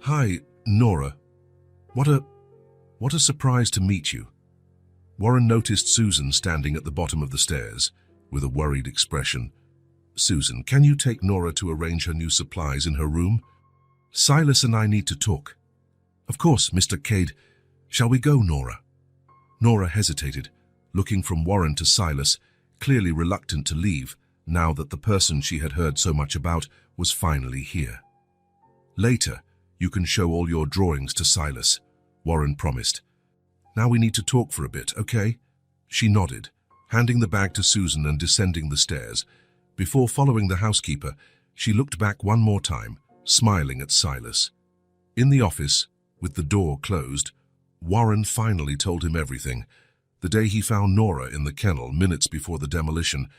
S1: "Hi, Nora. What a surprise to meet you." Warren noticed Susan standing at the bottom of the stairs, with a worried expression. "Susan, can you take Nora to arrange her new supplies in her room? Silas and I need to talk." "Of course, Mr. Cade. Shall we go, Nora?" Nora hesitated, looking from Warren to Silas, clearly reluctant to leave, now that the person she had heard so much about was finally here. "Later, you can show all your drawings to Silas," Warren promised. "Now we need to talk for a bit, okay?" She nodded, handing the bag to Susan and descending the stairs. Before following the housekeeper, she looked back one more time, smiling at Silas. In the office, with the door closed, Warren finally told him everything. The day he found Nora in the kennel minutes before the demolition,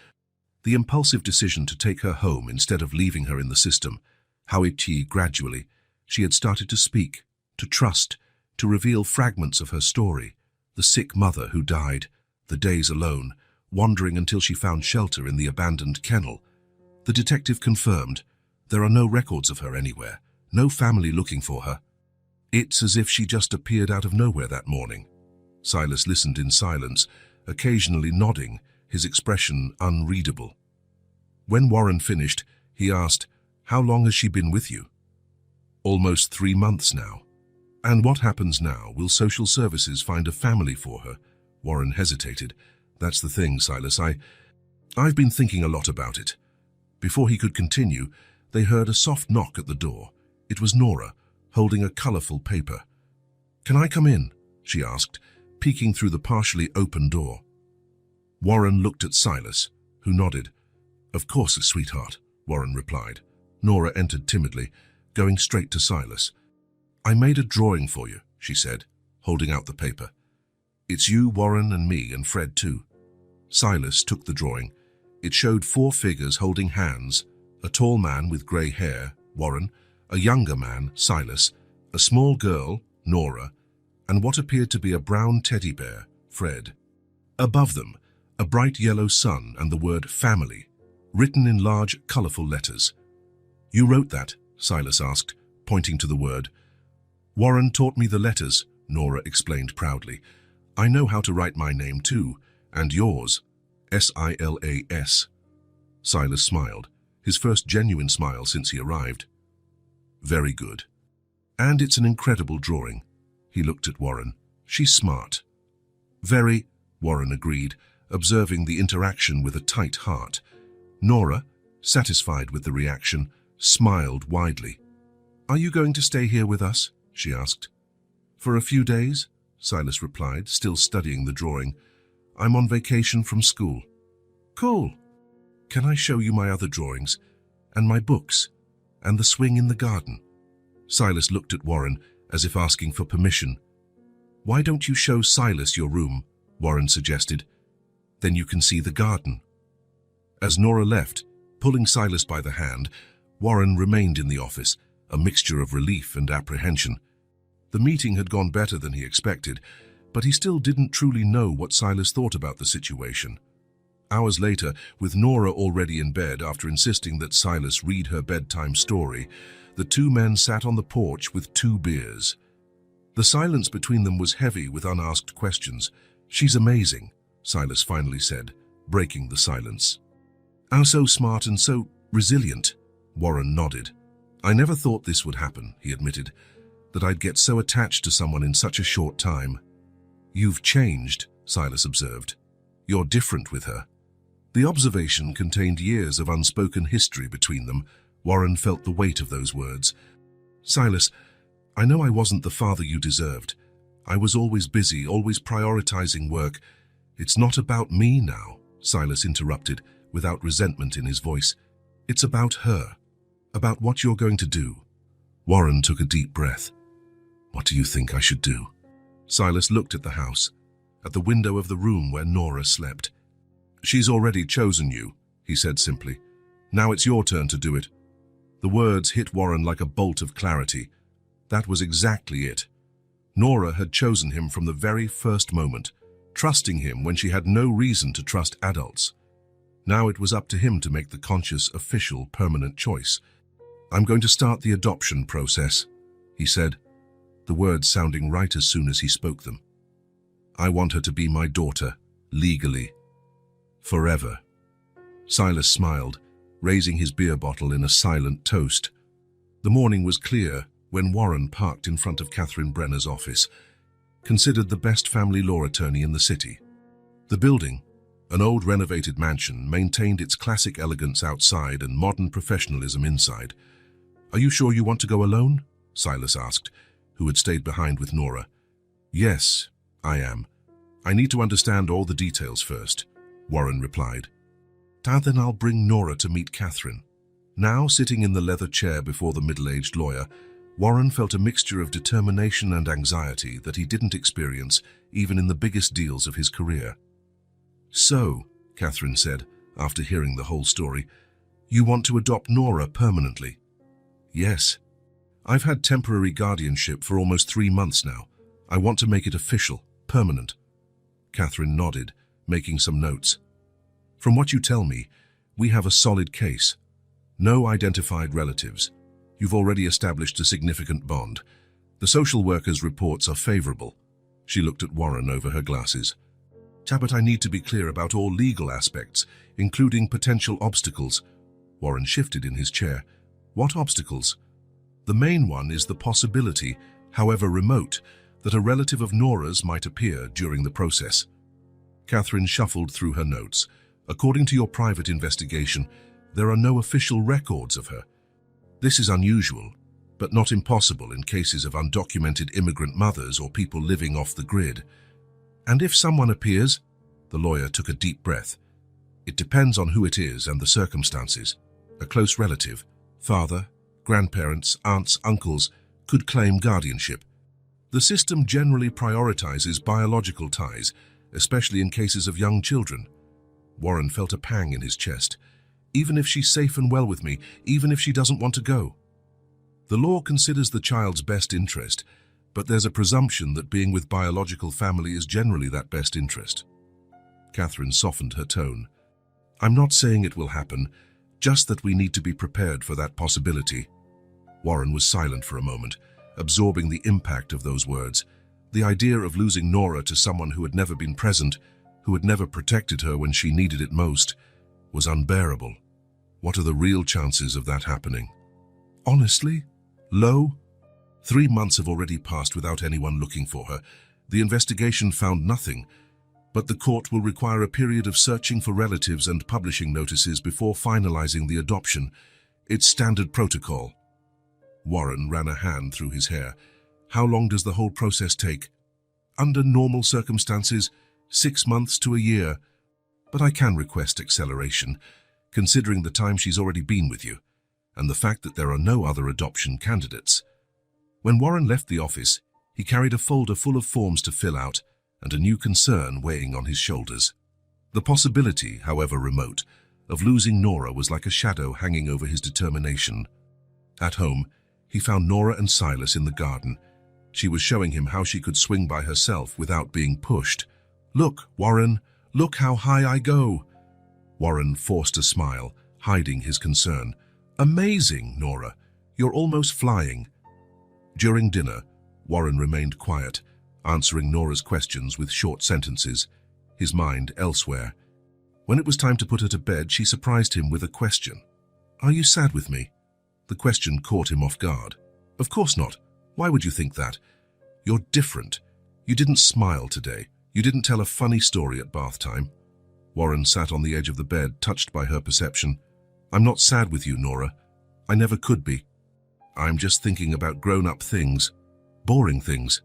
S1: the impulsive decision to take her home instead of leaving her in the system, how gradually she had started to speak, to trust, to reveal fragments of her story, the sick mother who died, the days alone, wandering until she found shelter in the abandoned kennel. The detective confirmed, there are no records of her anywhere, no family looking for her. It's as if she just appeared out of nowhere that morning. Silas listened in silence, occasionally nodding, his expression unreadable. When Warren finished, he asked, "How long has she been with you?" "Almost 3 months now." "And what happens now? Will social services find a family for her?" Warren hesitated. "That's the thing, Silas. I've been thinking a lot about it." Before he could continue, they heard a soft knock at the door. It was Nora, holding a colorful paper. "Can I come in?" she asked, peeking through the partially open door. Warren looked at Silas, who nodded. "Of course, sweetheart," Warren replied. Nora entered timidly, going straight to Silas. "I made a drawing for you," she said, holding out the paper. "It's you, Warren, and me, and Fred too." Silas took the drawing. It showed 4 figures holding hands, a tall man with grey hair, Warren, a younger man, Silas, a small girl, Nora, and what appeared to be a brown teddy bear, Fred. Above them, a bright yellow sun and the word family, written in large, colourful letters. "You wrote that?" Silas asked, pointing to the word. "Warren taught me the letters," Nora explained proudly. "I know how to write my name too, and yours, Silas. Silas smiled, his first genuine smile since he arrived. "Very good. And it's an incredible drawing." He looked at Warren. "She's smart." "Very," Warren agreed, observing the interaction with a tight heart. Nora, satisfied with the reaction, smiled widely. "Are you going to stay here with us?" she asked. "For a few days," Silas replied, still studying the drawing. "I'm on vacation from school." "Cool. Can I show you my other drawings, and my books, and the swing in the garden?" Silas looked at Warren as if asking for permission. "Why don't you show Silas your room?" Warren suggested. "Then you can see the garden." As Nora left, pulling Silas by the hand, Warren remained in the office, a mixture of relief and apprehension. The meeting had gone better than he expected, but he still didn't truly know what Silas thought about the situation. Hours later, with Nora already in bed after insisting that Silas read her bedtime story, the 2 men sat on the porch with 2 beers. The silence between them was heavy with unasked questions. "She's amazing," Silas finally said, breaking the silence. "Oh, so smart and so resilient," Warren nodded. "I never thought this would happen," he admitted, "that I'd get so attached to someone in such a short time." "You've changed," Silas observed. "You're different with her." The observation contained years of unspoken history between them. Warren felt the weight of those words. "Silas, I know I wasn't the father you deserved. I was always busy, always prioritizing work. It's not about me now," Silas interrupted, without resentment in his voice. "It's about her, about what you're going to do." Warren took a deep breath. "What do you think I should do?" Silas looked at the house, at the window of the room where Nora slept. "She's already chosen you," he said simply. "Now it's your turn to do it." The words hit Warren like a bolt of clarity. That was exactly it. Nora had chosen him from the very first moment, trusting him when she had no reason to trust adults. Now it was up to him to make the conscious, official, permanent choice. "I'm going to start the adoption process," he said, the words sounding right as soon as he spoke them. "I want her to be my daughter, legally. Forever." Silas smiled, raising his beer bottle in a silent toast. The morning was clear when Warren parked in front of Catherine Brenner's office, considered the best family law attorney in the city. The building, an old renovated mansion, maintained its classic elegance outside and modern professionalism inside. "Are you sure you want to go alone?" Silas asked, who had stayed behind with Nora. "Yes, I am. I need to understand all the details first," Warren replied. "Then I'll bring Nora to meet Catherine." Now sitting in the leather chair before the middle-aged lawyer, Warren felt a mixture of determination and anxiety that he didn't experience even in the biggest deals of his career. "So," Catherine said, after hearing the whole story, "you want to adopt Nora permanently?" "Yes. I've had temporary guardianship for almost 3 months now. I want to make it official, permanent." Catherine nodded, making some notes. From what you tell me, we have a solid case. No identified relatives. You've already established a significant bond. The social worker's reports are favorable. She looked at Warren over her glasses. But I need to be clear about all legal aspects, including potential obstacles. Warren shifted in his chair. What obstacles? The main one is the possibility, however remote, that a relative of Nora's might appear during the process. Catherine shuffled through her notes. According to your private investigation, there are no official records of her. This is unusual, but not impossible in cases of undocumented immigrant mothers or people living off the grid. And if someone appears, the lawyer took a deep breath. It depends on who it is and the circumstances. A close relative, father, grandparents, aunts, uncles, could claim guardianship. The system generally prioritizes biological ties, especially in cases of young children. Warren felt a pang in his chest. Even if she's safe and well with me, even if she doesn't want to go. The law considers the child's best interest, but there's a presumption that being with biological family is generally that best interest. Catherine softened her tone. I'm not saying it will happen, just that we need to be prepared for that possibility. Warren was silent for a moment, absorbing the impact of those words. The idea of losing Nora to someone who had never been present, who had never protected her when she needed it most, was unbearable. What are the real chances of that happening? Honestly, low. 3 months have already passed without anyone looking for her. The investigation found nothing, but the court will require a period of searching for relatives and publishing notices before finalizing the adoption. It's standard protocol. Warren ran a hand through his hair. How long does the whole process take? Under normal circumstances, 6 months to a year. But I can request acceleration, considering the time she's already been with you, and the fact that there are no other adoption candidates. When Warren left the office, he carried a folder full of forms to fill out and a new concern weighing on his shoulders. The possibility, however remote, of losing Nora was like a shadow hanging over his determination. At home, he found Nora and Silas in the garden. She was showing him how she could swing by herself without being pushed. Look, Warren, look how high I go. Warren forced a smile, hiding his concern. Amazing, Nora. You're almost flying. During dinner, Warren remained quiet, answering Nora's questions with short sentences, his mind elsewhere. When it was time to put her to bed, she surprised him with a question. Are you sad with me? The question caught him off guard. Of course not. Why would you think that? You're different. You didn't smile today. You didn't tell a funny story at bath time. Warren sat on the edge of the bed, touched by her perception. I'm not sad with you, Nora. I never could be. I'm just thinking about grown-up things. Boring things.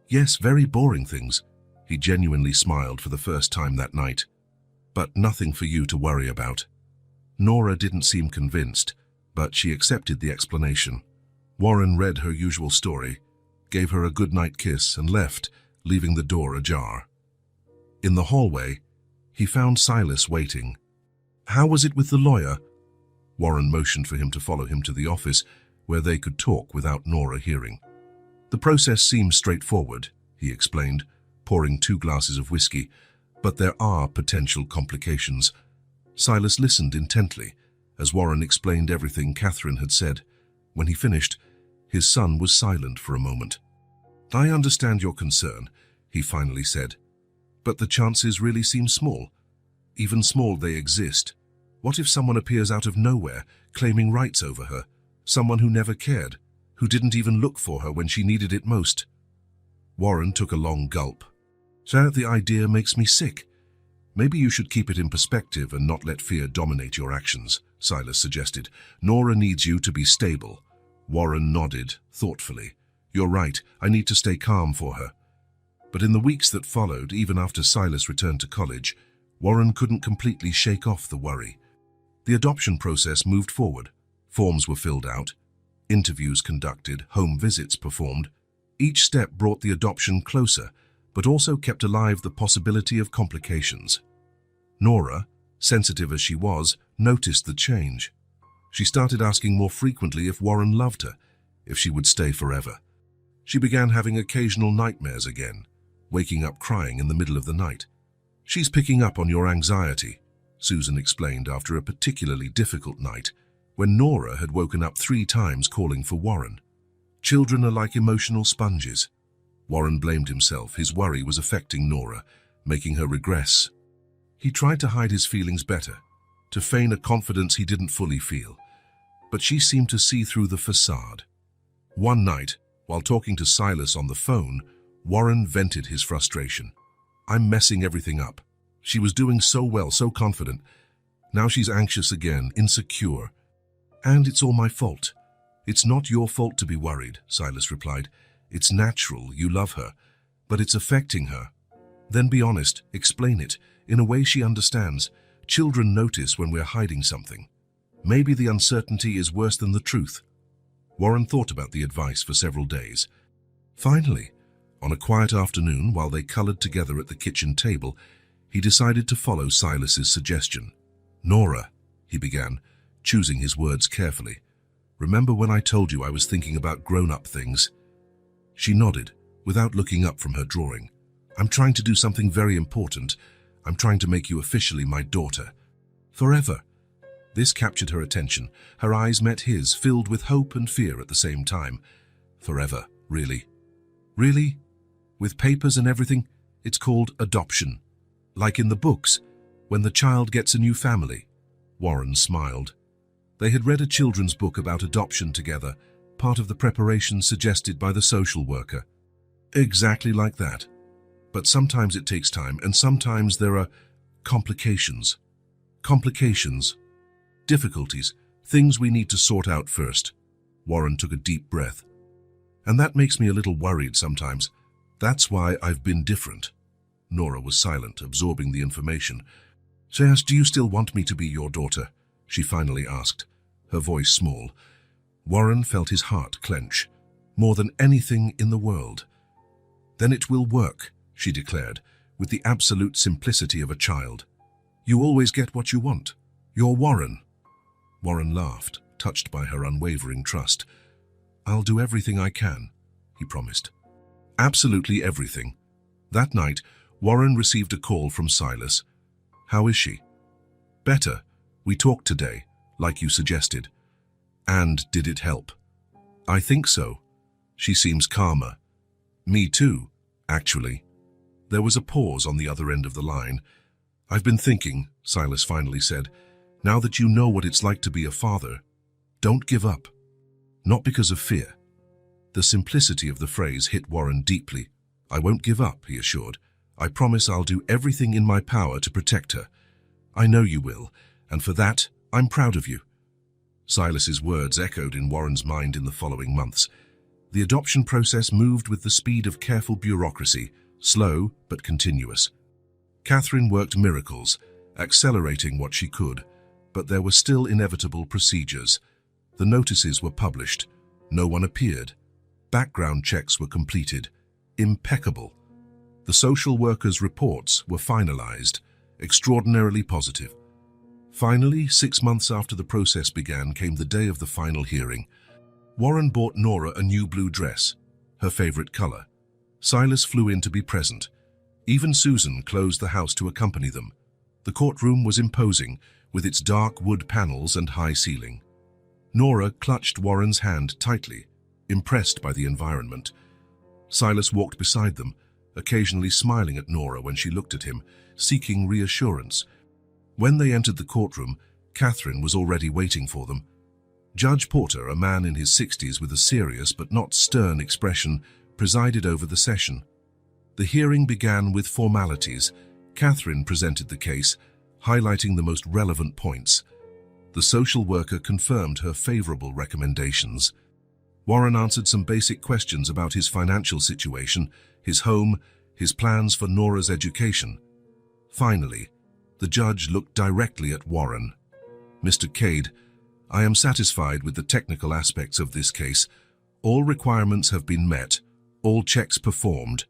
S1: Yes, very boring things. He genuinely smiled for the first time that night. But nothing for you to worry about. Nora didn't seem convinced, but she accepted the explanation. Warren read her usual story, gave her a goodnight kiss and left, leaving the door ajar. In the hallway, he found Silas waiting. How was it with the lawyer? Warren motioned for him to follow him to the office, where they could talk without Nora hearing. The process seems straightforward, he explained, pouring 2 glasses of whiskey, but there are potential complications. Silas listened intently, as Warren explained everything Catherine had said. When he finished, his son was silent for a moment. I understand your concern, he finally said, but the chances really seem small. Even small, they exist. What if someone appears out of nowhere, claiming rights over her? Someone who never cared, who didn't even look for her when she needed it most. Warren took a long gulp. Sir, the idea makes me sick. Maybe you should keep it in perspective and not let fear dominate your actions, Silas suggested. Nora needs you to be stable. Warren nodded, thoughtfully. You're right, I need to stay calm for her. But in the weeks that followed, even after Silas returned to college, Warren couldn't completely shake off the worry. The adoption process moved forward. Forms were filled out, interviews conducted, home visits performed. Each step brought the adoption closer, but also kept alive the possibility of complications. Nora, sensitive as she was, noticed the change. She started asking more frequently if Warren loved her, if she would stay forever. She began having occasional nightmares again, waking up crying in the middle of the night. She's picking up on your anxiety, Susan explained after a particularly difficult night when Nora had woken up 3 times calling for Warren. Children are like emotional sponges. Warren blamed himself. His worry was affecting Nora, making her regress. He tried to hide his feelings better, to feign a confidence he didn't fully feel, but she seemed to see through the facade. One night, while talking to Silas on the phone, Warren vented his frustration. "I'm messing everything up. She was doing so well, so confident. Now she's anxious again, insecure. And it's all my fault." "It's not your fault to be worried," Silas replied. "It's natural, you love her, but it's affecting her. Then be honest, explain it, in a way she understands. Children notice when we're hiding something. Maybe the uncertainty is worse than the truth." Warren thought about the advice for several days. Finally, on a quiet afternoon while they colored together at the kitchen table, he decided to follow Silas's suggestion. "Nora," he began, choosing his words carefully, "remember when I told you I was thinking about grown-up things?" She nodded, without looking up from her drawing. "I'm trying to do something very important. I'm trying to make you officially my daughter. Forever." This captured her attention. Her eyes met his, filled with hope and fear at the same time. "Forever, really?" "Really? With papers and everything? It's called adoption. Like in the books, when the child gets a new family." Warren smiled. They had read a children's book about adoption together, part of the preparation suggested by the social worker. "Exactly like that. But sometimes it takes time, and sometimes there are complications. Complications. Difficulties. Things we need to sort out first." Warren took a deep breath. "And that makes me a little worried sometimes. That's why I've been different." Nora was silent, absorbing the information. "So, do you still want me to be your daughter?" she finally asked, her voice small. Warren felt his heart clench, more than anything in the world. "Then it will work," she declared, with the absolute simplicity of a child. "You always get what you want. You're Warren." Warren laughed, touched by her unwavering trust. "I'll do everything I can," he promised. Absolutely everything. That night, Warren received a call from Silas. "How is she?" "Better. We talked today, like you suggested." "And did it help?" "I think so. She seems calmer." "Me too, actually." There was a pause on the other end of the line. "I've been thinking," Silas finally said, "now that you know what it's like to be a father, don't give up." Not because of fear. The simplicity of the phrase hit Warren deeply. "I won't give up," he assured. "I promise I'll do everything in my power to protect her. I know you will, and for that, I'm proud of you." Silas's words echoed in Warren's mind in the following months. The adoption process moved with the speed of careful bureaucracy, slow but continuous. Catherine worked miracles, accelerating what she could, but there were still inevitable procedures. The notices were published. No one appeared. Background checks were completed. Impeccable. The social workers' reports were finalized, extraordinarily positive. Finally, 6 months after the process began, came the day of the final hearing. Warren bought Nora a new blue dress, her favorite color. Silas flew in to be present. Even Susan closed the house to accompany them. The courtroom was imposing, with its dark wood panels and high ceiling. Nora clutched Warren's hand tightly, impressed by the environment. Silas walked beside them, occasionally smiling at Nora when she looked at him, seeking reassurance. When they entered the courtroom, Catherine was already waiting for them. Judge Porter, a man in his 60s with a serious but not stern expression, presided over the session. The hearing began with formalities. Catherine presented the case, highlighting the most relevant points. The social worker confirmed her favorable recommendations. Warren answered some basic questions about his financial situation, his home, his plans for Nora's education. Finally, the judge looked directly at Warren. "Mr. Cade, I am satisfied with the technical aspects of this case. All requirements have been met, all checks performed.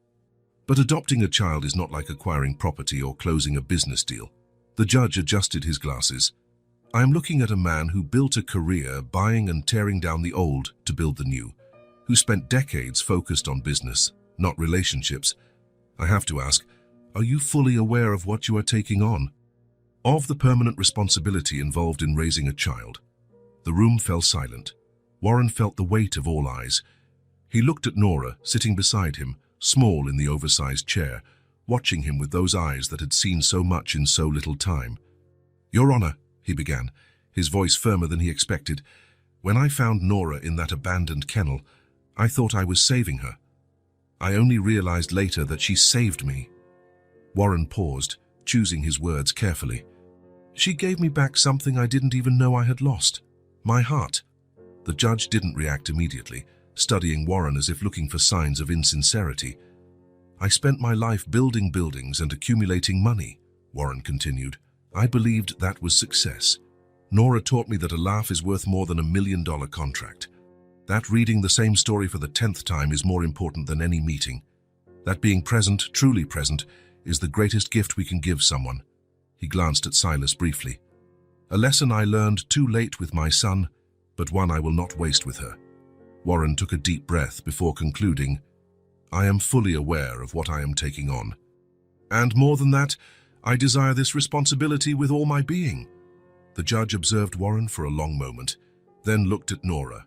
S1: But adopting a child is not like acquiring property or closing a business deal." The judge adjusted his glasses. "I am looking at a man who built a career buying and tearing down the old to build the new, who spent decades focused on business, not relationships. I have to ask, are you fully aware of what you are taking on?" of the permanent responsibility involved in raising a child. The room fell silent. Warren felt the weight of all eyes. He looked at Nora, sitting beside him, small in the oversized chair, watching him with those eyes that had seen so much in so little time. "Your Honor," he began, his voice firmer than he expected, "when I found Nora in that abandoned kennel, I thought I was saving her. I only realized later that she saved me." Warren paused, choosing his words carefully. "She gave me back something I didn't even know I had lost. My heart." The judge didn't react immediately, studying Warren as if looking for signs of insincerity. "I spent my life building buildings and accumulating money," Warren continued. "I believed that was success. Nora taught me that a laugh is worth more than $1 million contract. That reading the same story for the 10th time is more important than any meeting. That being present, truly present, is the greatest gift we can give someone." He glanced at Silas briefly. "A lesson I learned too late with my son, but one I will not waste with her." Warren took a deep breath before concluding, "I am fully aware of what I am taking on. And more than that, I desire this responsibility with all my being." The judge observed Warren for a long moment, then looked at Nora.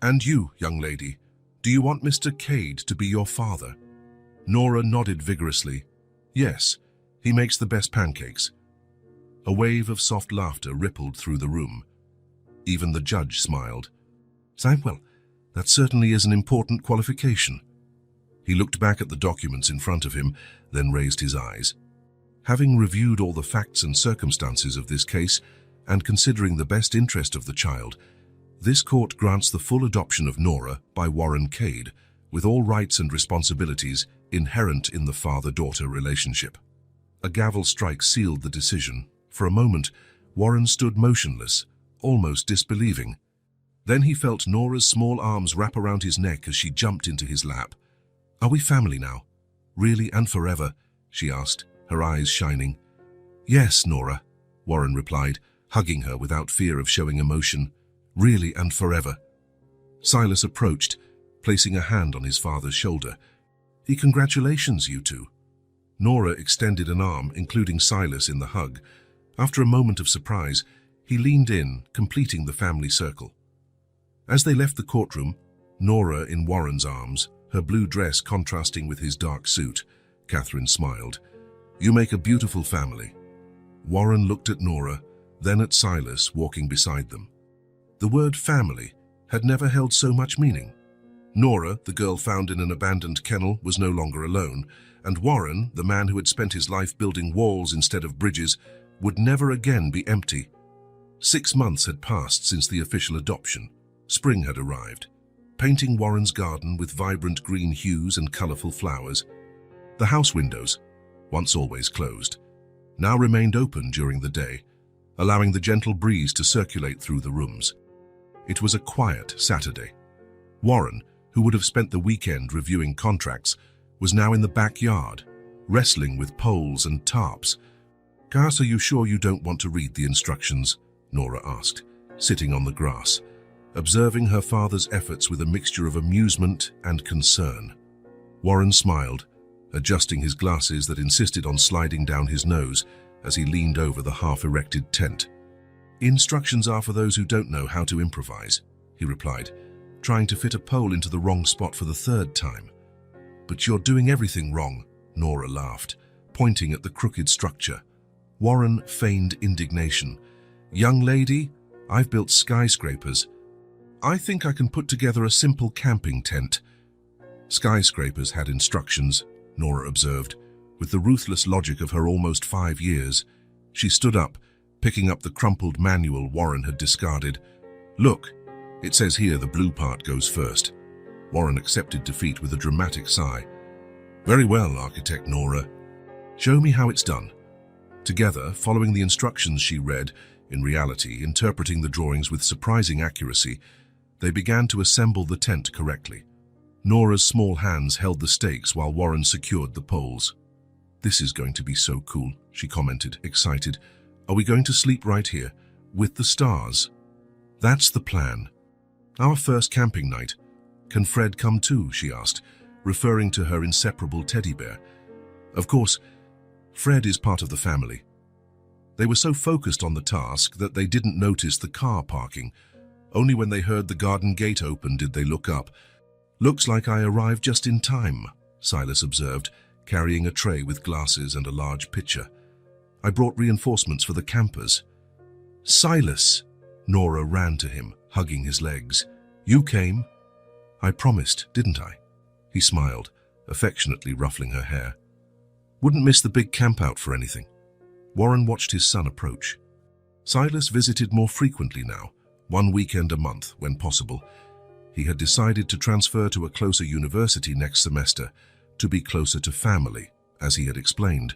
S1: "And you, young lady, do you want Mr. Cade to be your father?" Nora nodded vigorously. "Yes, he makes the best pancakes." A wave of soft laughter rippled through the room. Even the judge smiled. "Well, that certainly is an important qualification." He looked back at the documents in front of him, then raised his eyes. "Having reviewed all the facts and circumstances of this case, and considering the best interest of the child, this court grants the full adoption of Nora by Warren Cade, with all rights and responsibilities inherent in the father-daughter relationship." A gavel strike sealed the decision. For a moment, Warren stood motionless, almost disbelieving. Then he felt Nora's small arms wrap around his neck as she jumped into his lap. "Are we family now? Really and forever?" she asked, her eyes shining. "Yes, Nora," Warren replied, hugging her without fear of showing emotion. "Really and forever." Silas approached, placing a hand on his father's shoulder. "Congratulations, you two." Nora extended an arm, including Silas in the hug. After a moment of surprise, he leaned in, completing the family circle. As they left the courtroom, Nora in Warren's arms, her blue dress contrasting with his dark suit, Catherine smiled. "You make a beautiful family." Warren looked at Nora, then at Silas walking beside them. The word family had never held so much meaning. Nora, the girl found in an abandoned kennel, was no longer alone, and Warren, the man who had spent his life building walls instead of bridges, would never again be empty. 6 months had passed since the official adoption. Spring had arrived, painting Warren's garden with vibrant green hues and colorful flowers. The house windows, once always closed, now remained open during the day, allowing the gentle breeze to circulate through the rooms. It was a quiet Saturday. Warren, who would have spent the weekend reviewing contracts, was now in the backyard, wrestling with poles and tarps. "Cass, are you sure you don't want to read the instructions?" Nora asked, sitting on the grass, observing her father's efforts with a mixture of amusement and concern. Warren smiled, adjusting his glasses that insisted on sliding down his nose as he leaned over the half-erected tent. "Instructions are for those who don't know how to improvise," he replied, trying to fit a pole into the wrong spot for the 3rd time. "But you're doing everything wrong," Nora laughed, pointing at the crooked structure. Warren feigned indignation. "Young lady, I've built skyscrapers. I think I can put together a simple camping tent." Skyscrapers had instructions, Nora observed, with the ruthless logic of her almost 5 years. She stood up, picking up the crumpled manual Warren had discarded. "Look, it says here the blue part goes first." Warren accepted defeat with a dramatic sigh. "Very well, Architect Nora. Show me how it's done." Together, following the instructions she read, in reality interpreting the drawings with surprising accuracy, they began to assemble the tent correctly. Nora's small hands held the stakes while Warren secured the poles. "This is going to be so cool," she commented, excited. "Are we going to sleep right here, with the stars?" "That's the plan. Our first camping night. Can Fred come too?" she asked, referring to her inseparable teddy bear. "Of course, Fred is part of the family." They were so focused on the task that they didn't notice the car parking. Only when they heard the garden gate open did they look up. "Looks like I arrived just in time," Silas observed, carrying a tray with glasses and a large pitcher. "I brought reinforcements for the campers." "Silas!" Nora ran to him, hugging his legs. "You came?" "I promised, didn't I?" He smiled, affectionately ruffling her hair. "Wouldn't miss the big campout for anything." Warren watched his son approach. Silas visited more frequently now, one weekend a month when possible. He had decided to transfer to a closer university next semester, to be closer to family, as he had explained.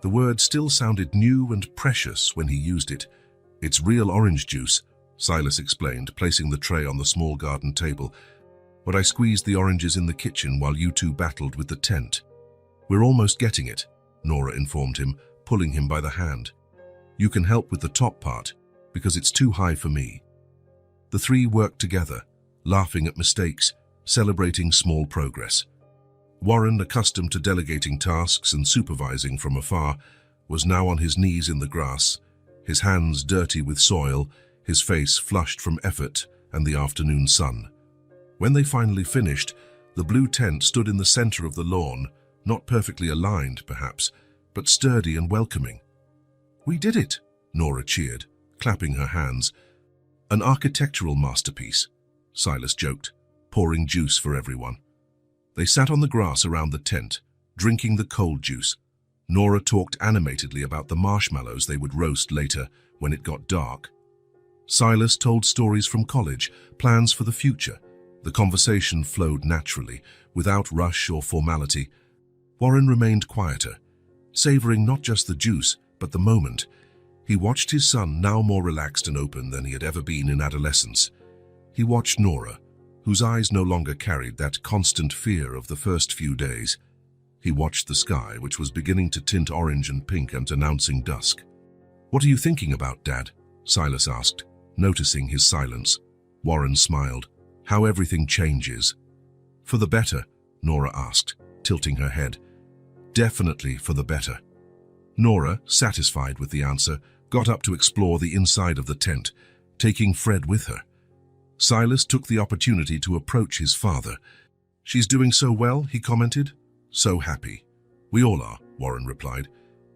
S1: The word still sounded new and precious when he used it. "It's real orange juice," Silas explained, placing the tray on the small garden table. "But I squeezed the oranges in the kitchen while you two battled with the tent." "We're almost getting it," Nora informed him, pulling him by the hand. "You can help with the top part, because it's too high for me." The three worked together, laughing at mistakes, celebrating small progress. Warren, accustomed to delegating tasks and supervising from afar, was now on his knees in the grass, his hands dirty with soil, his face flushed from effort and the afternoon sun. When they finally finished, the blue tent stood in the center of the lawn, not perfectly aligned, perhaps, but sturdy and welcoming. "We did it," Nora cheered, clapping her hands. "An architectural masterpiece," Silas joked, pouring juice for everyone. They sat on the grass around the tent, drinking the cold juice. Nora talked animatedly about the marshmallows they would roast later when it got dark. Silas told stories from college, plans for the future. The conversation flowed naturally, without rush or formality. Warren remained quieter, savoring not just the juice, but the moment. He watched his son, now more relaxed and open than he had ever been in adolescence. He watched Nora, whose eyes no longer carried that constant fear of the first few days. He watched the sky, which was beginning to tint orange and pink and announcing dusk. "What are you thinking about, Dad?" Silas asked, noticing his silence. Warren smiled. "How everything changes." "For the better?" Nora asked, tilting her head. "Definitely for the better." Nora, satisfied with the answer, got up to explore the inside of the tent, taking Fred with her. Silas took the opportunity to approach his father. "She's doing so well," he commented. "So happy." "We all are," Warren replied.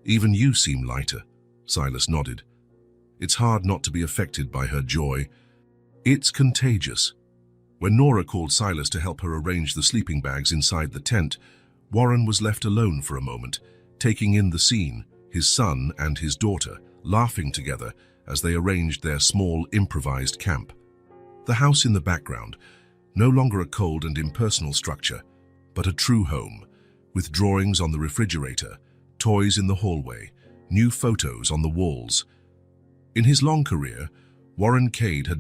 S1: "Even you seem lighter." Silas nodded. "It's hard not to be affected by her joy. It's contagious." When Nora called Silas to help her arrange the sleeping bags inside the tent, Warren was left alone for a moment, taking in the scene, his son and his daughter, laughing together as they arranged their small, improvised camp. The house in the background, no longer a cold and impersonal structure, but a true home, with drawings on the refrigerator, toys in the hallway, new photos on the walls. In his long career, Warren Cade had